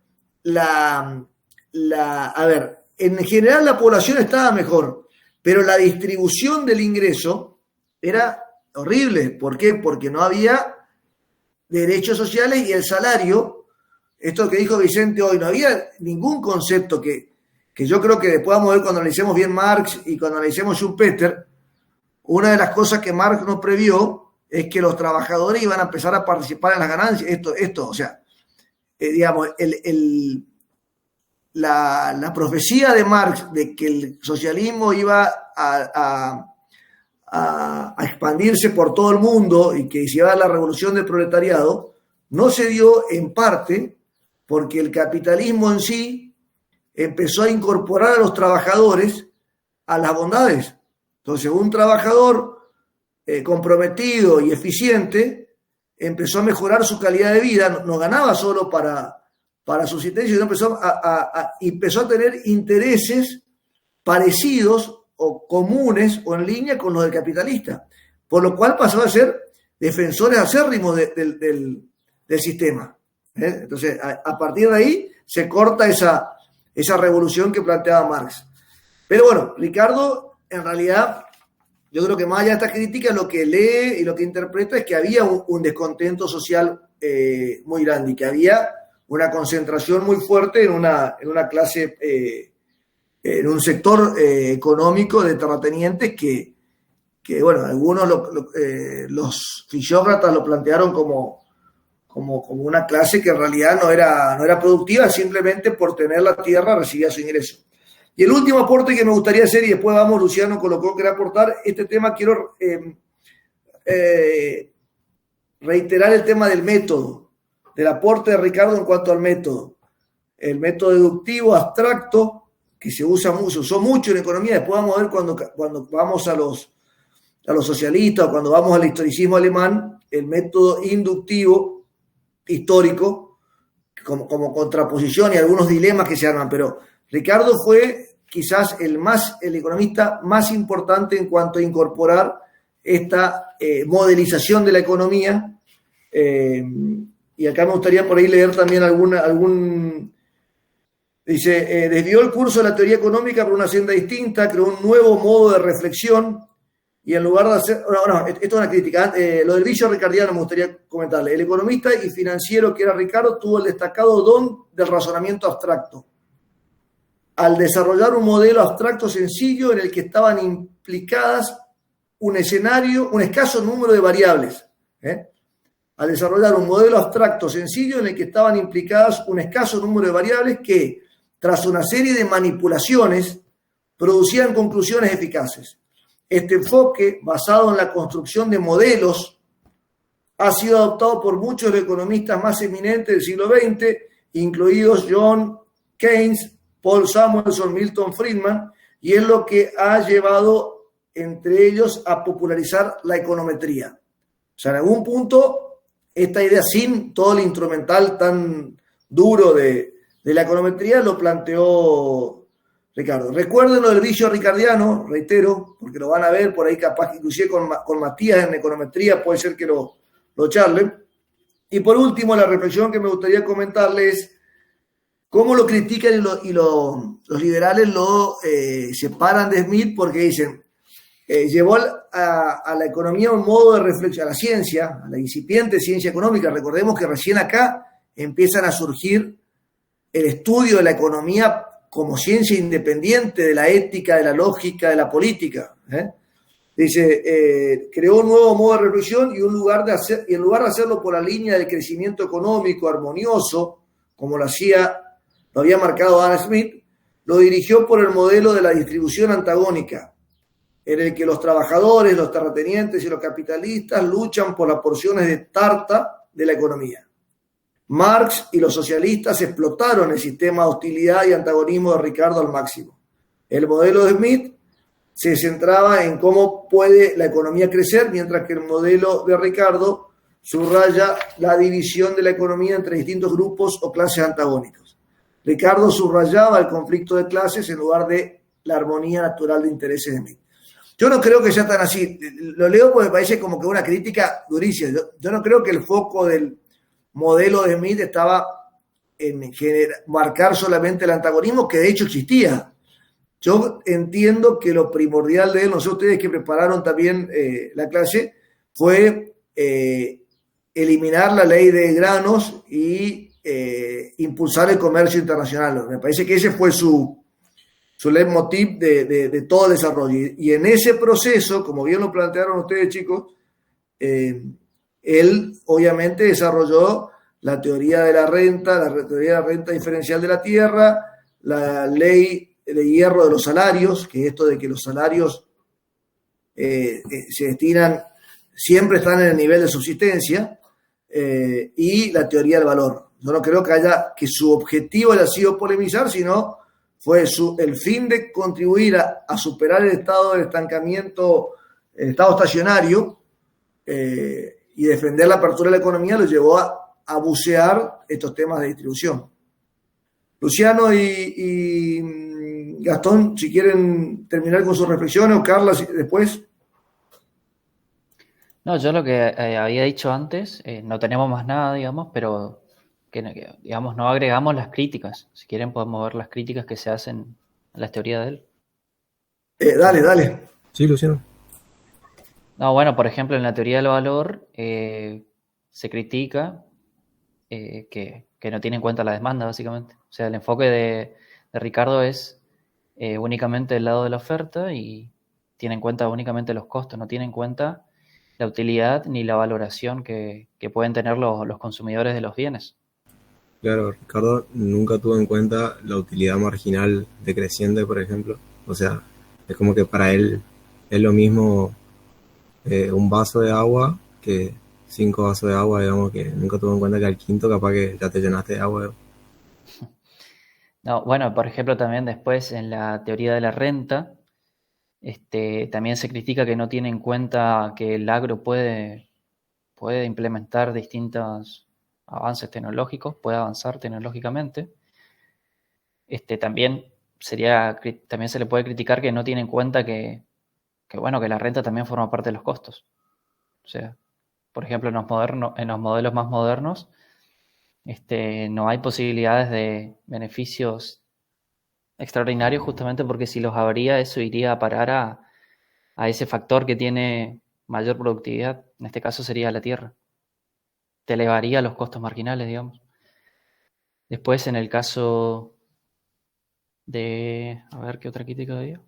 en general la población estaba mejor, pero la distribución del ingreso era horrible. ¿Por qué? Porque no había derechos sociales y el salario, esto que dijo Vicente hoy, no había ningún concepto que yo creo que después vamos a ver cuando analicemos bien Marx y cuando analicemos Schumpeter. Una de las cosas que Marx nos previó es que los trabajadores iban a empezar a participar en las ganancias. O sea, la profecía de Marx de que el socialismo iba a expandirse por todo el mundo y que se iba a dar la revolución del proletariado, no se dio en parte porque el capitalismo en sí empezó a incorporar a los trabajadores a las bondades. Entonces, un trabajador comprometido y eficiente empezó a mejorar su calidad de vida, no ganaba solo para subsistencia, sino empezó a tener intereses parecidos o comunes o en línea con los del capitalista, por lo cual pasó a ser defensores acérrimos del sistema. Entonces, a partir de ahí se corta esa revolución que planteaba Marx. Pero bueno, Ricardo, en realidad, yo creo que más allá de esta crítica, lo que lee y lo que interpreta es que había un descontento social muy grande y que había una concentración muy fuerte en una clase, en un sector económico de terratenientes que bueno, algunos los fisiócratas lo plantearon como una clase que en realidad no era productiva, simplemente por tener la tierra recibía su ingreso. Y el último aporte que me gustaría hacer, y después vamos, Luciano, con lo que quiero aportar, este tema quiero reiterar el tema del método, del aporte de Ricardo en cuanto al método. El método deductivo abstracto, que se usó mucho en economía, después vamos a ver cuando vamos a los socialistas, o cuando vamos al historicismo alemán, el método inductivo histórico, como contraposición y algunos dilemas que se arman, pero Ricardo fue quizás el economista más importante en cuanto a incorporar esta modelización de la economía. Y acá me gustaría por ahí leer también dice, desvió el curso de la teoría económica por una senda distinta, creó un nuevo modo de reflexión y en lugar de hacer... esto es una crítica. Lo del vicio ricardiano me gustaría comentarle. El economista y financiero que era Ricardo tuvo el destacado don del razonamiento abstracto, al desarrollar un modelo abstracto sencillo en el que estaban implicadas un escaso número de variables. al desarrollar un modelo abstracto sencillo en el que estaban implicadas un escaso número de variables que, tras una serie de manipulaciones, producían conclusiones eficaces. Este enfoque, basado en la construcción de modelos, ha sido adoptado por muchos de los economistas más eminentes del siglo XX, incluidos John Keynes, Paul Samuelson, Milton Friedman, y es lo que ha llevado entre ellos a popularizar la econometría. O sea, en algún punto, esta idea sin todo el instrumental tan duro de la econometría lo planteó Ricardo. Recuerden lo del bicho ricardiano, reitero, porque lo van a ver por ahí capaz, inclusive con Matías en econometría, puede ser que lo charlen. Y por último, la reflexión que me gustaría comentarles es cómo lo critican y los liberales lo separan de Smith, porque dicen, llevó a la economía un modo de reflexión, a la ciencia, a la incipiente ciencia económica. Recordemos que recién acá empiezan a surgir el estudio de la economía como ciencia independiente de la ética, de la lógica, de la política. Dice, creó un nuevo modo de reflexión y en lugar de hacerlo por la línea del crecimiento económico armonioso, como lo había marcado Adam Smith, lo dirigió por el modelo de la distribución antagónica, en el que los trabajadores, los terratenientes y los capitalistas luchan por las porciones de tarta de la economía. Marx y los socialistas explotaron el sistema de hostilidad y antagonismo de Ricardo al máximo. El modelo de Smith se centraba en cómo puede la economía crecer, mientras que el modelo de Ricardo subraya la división de la economía entre distintos grupos o clases antagónicos. Ricardo subrayaba el conflicto de clases en lugar de la armonía natural de intereses de Smith. Yo no creo que sea tan así. Lo leo porque me parece como que una crítica durísima. Yo no creo que el foco del modelo de Smith estaba en marcar solamente el antagonismo, que de hecho existía. Yo entiendo que lo primordial de él, no sé ustedes que prepararon también la clase, fue eliminar la ley de granos y impulsar el comercio internacional. Me parece que ese fue su leitmotiv de todo el desarrollo. Y en ese proceso, como bien lo plantearon ustedes, chicos, él obviamente desarrolló la teoría de la renta, la teoría de la renta diferencial de la tierra, la ley de hierro de los salarios, que es esto de que los salarios se destinan, siempre están en el nivel de subsistencia, y la teoría del valor. Yo no creo que su objetivo haya sido polemizar, sino fue el fin de contribuir a superar el estado de estancamiento, el estado estacionario, y defender la apertura de la economía lo llevó a bucear estos temas de distribución. Luciano y Gastón, si quieren terminar con sus reflexiones, o Carla después. No, yo lo que había dicho antes, no tenemos más nada, digamos, pero que, digamos, no agregamos las críticas. Si quieren podemos ver las críticas que se hacen a las teorías de él. Dale. Sí, Luciano. No, bueno, por ejemplo, en la teoría del valor se critica que no tiene en cuenta la demanda, básicamente. O sea, el enfoque de Ricardo es únicamente el lado de la oferta y tiene en cuenta únicamente los costos, no tiene en cuenta la utilidad ni la valoración que pueden tener los consumidores de los bienes. Claro, Ricardo nunca tuvo en cuenta la utilidad marginal decreciente, por ejemplo. O sea, es como que para él es lo mismo un vaso de agua que 5 vasos de agua, digamos, que nunca tuvo en cuenta que al quinto capaz que ya te llenaste de agua. No, bueno, por ejemplo, también después en la teoría de la renta, también se critica que no tiene en cuenta que el agro puede implementar distintos avances tecnológicos, puede avanzar tecnológicamente. También se le puede criticar que no tiene en cuenta que la renta también forma parte de los costos. O sea, por ejemplo, en los modelos más modernos, no hay posibilidades de beneficios extraordinarios, justamente porque si los habría, eso iría a parar a ese factor que tiene mayor productividad. En este caso sería la tierra. Te elevaría los costos marginales, digamos. Después, en el caso de... A ver, ¿qué otra crítica había?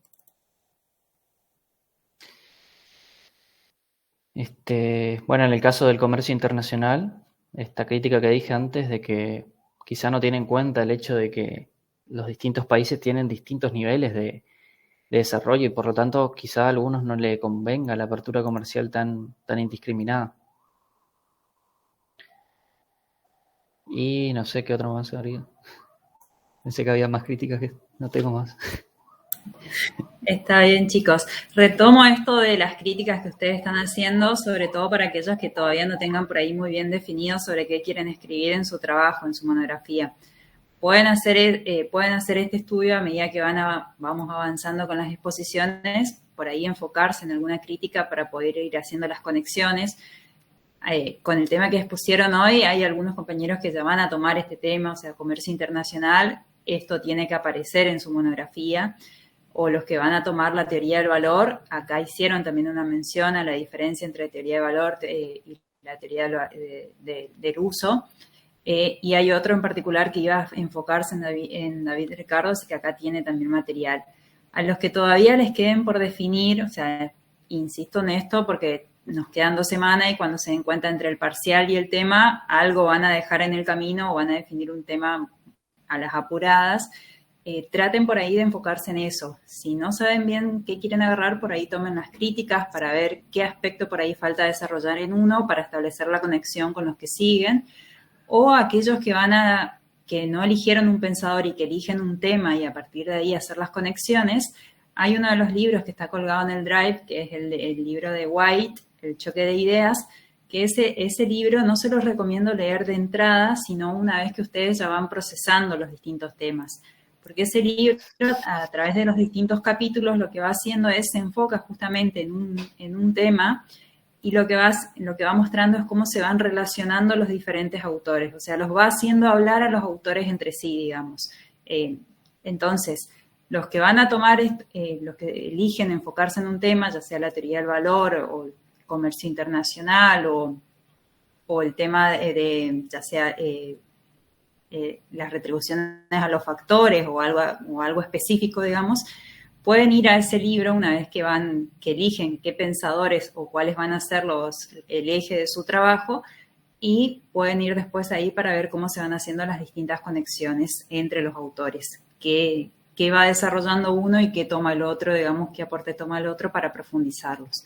Bueno, en el caso del comercio internacional, esta crítica que dije antes de que quizá no tiene en cuenta el hecho de que los distintos países tienen distintos niveles de desarrollo y por lo tanto quizá a algunos no le convenga la apertura comercial tan indiscriminada. Y no sé qué otro más habría. Pensé que había más críticas, que no tengo más. Está bien, chicos. Retomo esto de las críticas que ustedes están haciendo, sobre todo para aquellos que todavía no tengan por ahí muy bien definido sobre qué quieren escribir en su trabajo, en su monografía. Pueden hacer este estudio a medida que vamos avanzando con las exposiciones, por ahí enfocarse en alguna crítica para poder ir haciendo las conexiones. Con el tema que expusieron hoy, hay algunos compañeros que ya van a tomar este tema, o sea, comercio internacional, esto tiene que aparecer en su monografía, o los que van a tomar la teoría del valor, acá hicieron también una mención a la diferencia entre teoría de valor y la teoría del uso. Y hay otro en particular que iba a enfocarse en David Ricardo, así que acá tiene también material. A los que todavía les queden por definir, o sea, insisto en esto porque nos quedan 2 semanas y cuando se den cuenta entre el parcial y el tema, algo van a dejar en el camino o van a definir un tema a las apuradas. Traten por ahí de enfocarse en eso. Si no saben bien qué quieren agarrar, por ahí tomen las críticas para ver qué aspecto por ahí falta desarrollar en uno para establecer la conexión con los que siguen. O aquellos que no eligieron un pensador y que eligen un tema y a partir de ahí hacer las conexiones, hay uno de los libros que está colgado en el Drive, que es el libro de White, El choque de ideas, que ese libro no se los recomiendo leer de entrada, sino una vez que ustedes ya van procesando los distintos temas. Porque ese libro, a través de los distintos capítulos, lo que va haciendo es se enfoca justamente en un tema y lo que va mostrando es cómo se van relacionando los diferentes autores, o sea, los va haciendo hablar a los autores entre sí, digamos. Entonces, los que van a tomar, los que eligen enfocarse en un tema, ya sea la teoría del valor o el comercio internacional o el tema ya sea las retribuciones a los factores o algo específico, digamos, pueden ir a ese libro una vez que eligen qué pensadores o cuáles van a ser el eje de su trabajo y pueden ir después ahí para ver cómo se van haciendo las distintas conexiones entre los autores, qué va desarrollando uno y qué toma el otro, digamos, qué aporte toma el otro para profundizarlos.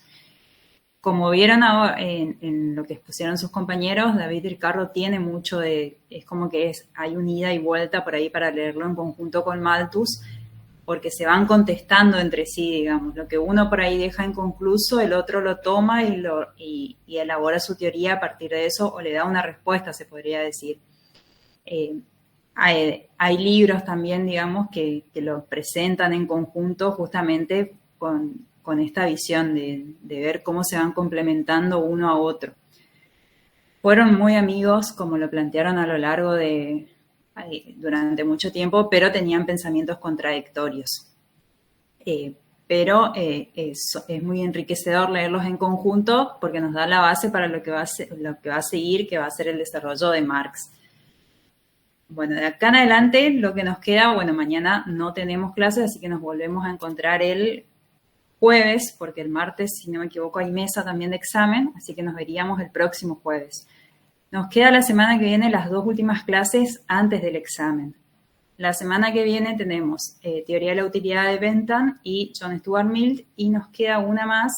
Como vieron ahora en lo que expusieron sus compañeros, David Ricardo tiene mucho es como que hay un ida y vuelta por ahí para leerlo en conjunto con Malthus, porque se van contestando entre sí, digamos. Lo que uno por ahí deja inconcluso, el otro lo toma y elabora su teoría a partir de eso, o le da una respuesta, se podría decir. Hay libros también, digamos, que lo presentan en conjunto justamente con esta visión de ver cómo se van complementando uno a otro. Fueron muy amigos, como lo plantearon a lo largo durante mucho tiempo, pero tenían pensamientos contradictorios. Pero es muy enriquecedor leerlos en conjunto porque nos da la base para lo que va a seguir, que va a ser el desarrollo de Marx. Bueno, de acá en adelante lo que nos queda, bueno, mañana no tenemos clases, así que nos volvemos a encontrar el jueves, porque el martes, si no me equivoco, hay mesa también de examen, así que nos veríamos el próximo jueves. Nos queda la semana que viene las 2 últimas clases antes del examen. La semana que viene tenemos Teoría de la Utilidad de Bentham y John Stuart Mill, y nos queda una más,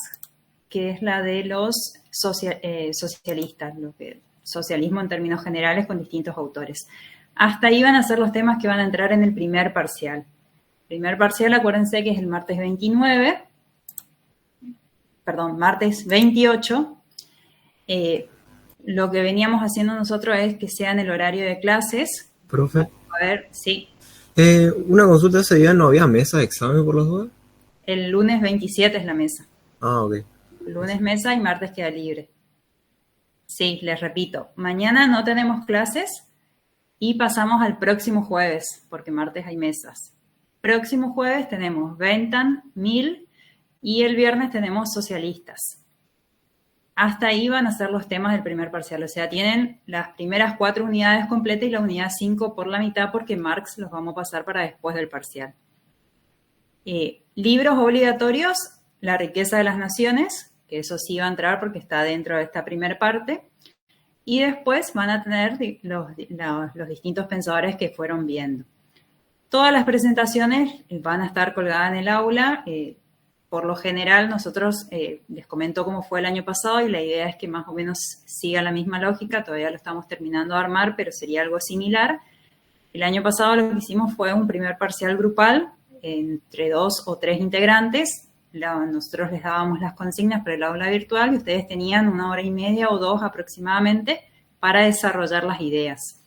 que es la de los socialistas, socialismo en términos generales con distintos autores. Hasta ahí van a ser los temas que van a entrar en el primer parcial. El primer parcial, acuérdense que es el martes 28. Lo que veníamos haciendo nosotros es que sea en el horario de clases. Profe. A ver, sí. Una consulta, ese día no había mesa de examen por los dos. El lunes 27 es la mesa. Ah, ok. Lunes mesa y martes queda libre. Sí, les repito, mañana no tenemos clases y pasamos al próximo jueves, porque martes hay mesas. Próximo jueves tenemos Bentham, Mill y el viernes tenemos socialistas. Hasta ahí van a ser los temas del primer parcial, o sea, tienen las primeras 4 unidades completas y la unidad 5 por la mitad porque Marx los vamos a pasar para después del parcial. Libros obligatorios, La riqueza de las naciones, que eso sí va a entrar porque está dentro de esta primera parte. Y después van a tener los distintos pensadores que fueron viendo. Todas las presentaciones van a estar colgadas en el aula. Por lo general, nosotros les comento cómo fue el año pasado y la idea es que más o menos siga la misma lógica. Todavía lo estamos terminando de armar, pero sería algo similar. El año pasado lo que hicimos fue un primer parcial grupal entre 2 o 3 integrantes. Nosotros les dábamos las consignas para el aula virtual y ustedes tenían 1 hora y media o 2 aproximadamente para desarrollar las ideas.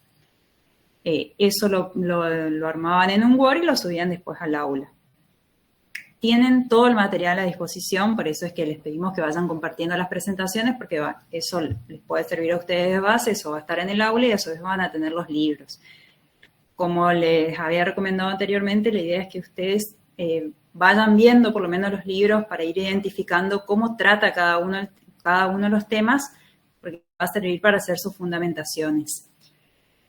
Eso lo armaban en un Word y lo subían después al aula. Tienen todo el material a disposición, por eso es que les pedimos que vayan compartiendo las presentaciones, porque eso les puede servir a ustedes de base, eso va a estar en el aula y a su vez van a tener los libros. Como les había recomendado anteriormente, la idea es que ustedes vayan viendo por lo menos los libros para ir identificando cómo trata cada uno de los temas, porque va a servir para hacer sus fundamentaciones.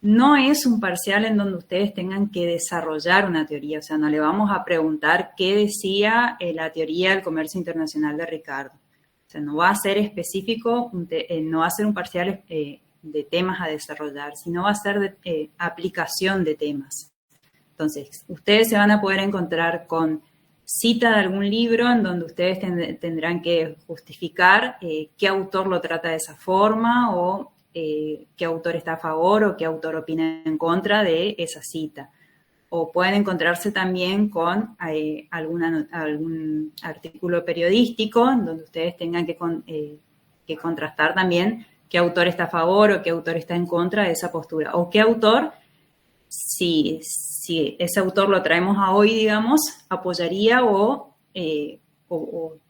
No es un parcial en donde ustedes tengan que desarrollar una teoría, o sea, no le vamos a preguntar qué decía la teoría del comercio internacional de Ricardo. O sea, no va a ser específico, no va a ser un parcial de temas a desarrollar, sino va a ser de aplicación de temas. Entonces, ustedes se van a poder encontrar con cita de algún libro en donde ustedes tendrán que justificar qué autor lo trata de esa forma o qué autor está a favor o qué autor opina en contra de esa cita. O pueden encontrarse también con algún artículo periodístico en donde ustedes tengan que contrastar también qué autor está a favor o qué autor está en contra de esa postura. O qué autor, si ese autor lo traemos a hoy, digamos, apoyaría o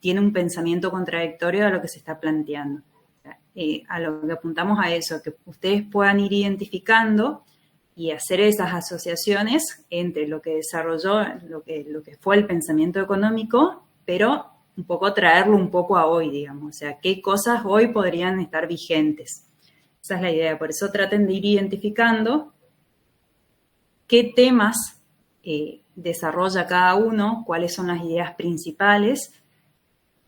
tiene un pensamiento contradictorio a lo que se está planteando. A lo que apuntamos a eso, que ustedes puedan ir identificando y hacer esas asociaciones entre lo que desarrolló, lo que fue el pensamiento económico, pero un poco traerlo un poco a hoy, digamos. O sea, qué cosas hoy podrían estar vigentes. Esa es la idea. Por eso traten de ir identificando qué temas desarrolla cada uno, cuáles son las ideas principales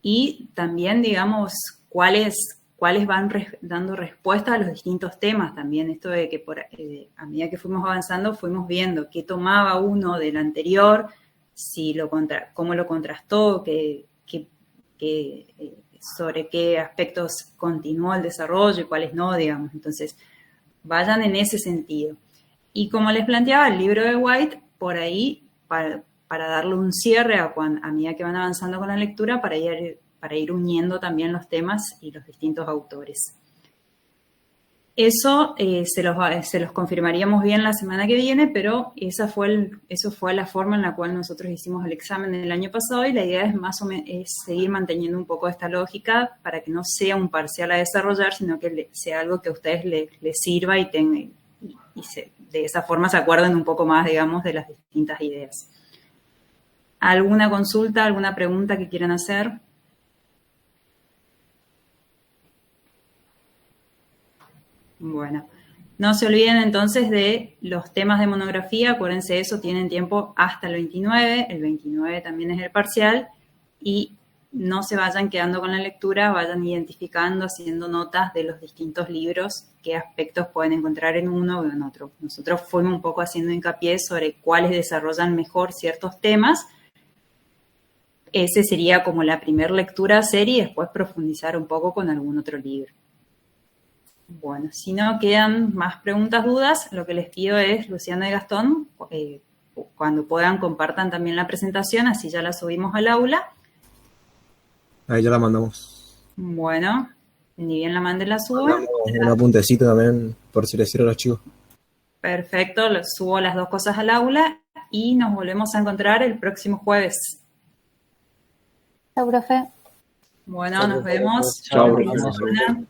y también, digamos, cuáles van dando respuesta a los distintos temas también. Esto de que a medida que fuimos avanzando, fuimos viendo qué tomaba uno del anterior, cómo lo contrastó, sobre qué aspectos continuó el desarrollo y cuáles no, digamos. Entonces, vayan en ese sentido. Y como les planteaba, el libro de White, por ahí, para darle un cierre a medida que van avanzando con la lectura, para ir uniendo también los temas y los distintos autores. Eso se los confirmaríamos bien la semana que viene, pero eso fue la forma en la cual nosotros hicimos el examen el año pasado y la idea es más o menos seguir manteniendo un poco esta lógica para que no sea un parcial a desarrollar, sino que sea algo que a ustedes les sirva y de esa forma se acuerden un poco más, digamos, de las distintas ideas. ¿Alguna consulta, alguna pregunta que quieran hacer? Bueno, no se olviden entonces de los temas de monografía, acuérdense eso, tienen tiempo hasta el 29 también es el parcial, y no se vayan quedando con la lectura, vayan identificando, haciendo notas de los distintos libros, qué aspectos pueden encontrar en uno o en otro. Nosotros fuimos un poco haciendo hincapié sobre cuáles desarrollan mejor ciertos temas. Ese sería como la primera lectura a hacer y después profundizar un poco con algún otro libro. Bueno, si no quedan más preguntas, dudas, lo que les pido es, Luciana y Gastón, cuando puedan compartan también la presentación, así ya la subimos al aula. Ahí ya la mandamos. Bueno, ni bien la manden, la subo. Un apuntecito también, por si les sirve a los chicos. Perfecto, subo las dos cosas al aula y nos volvemos a encontrar el próximo jueves. Chao, profe. Bueno, nos vemos. Chao, profe.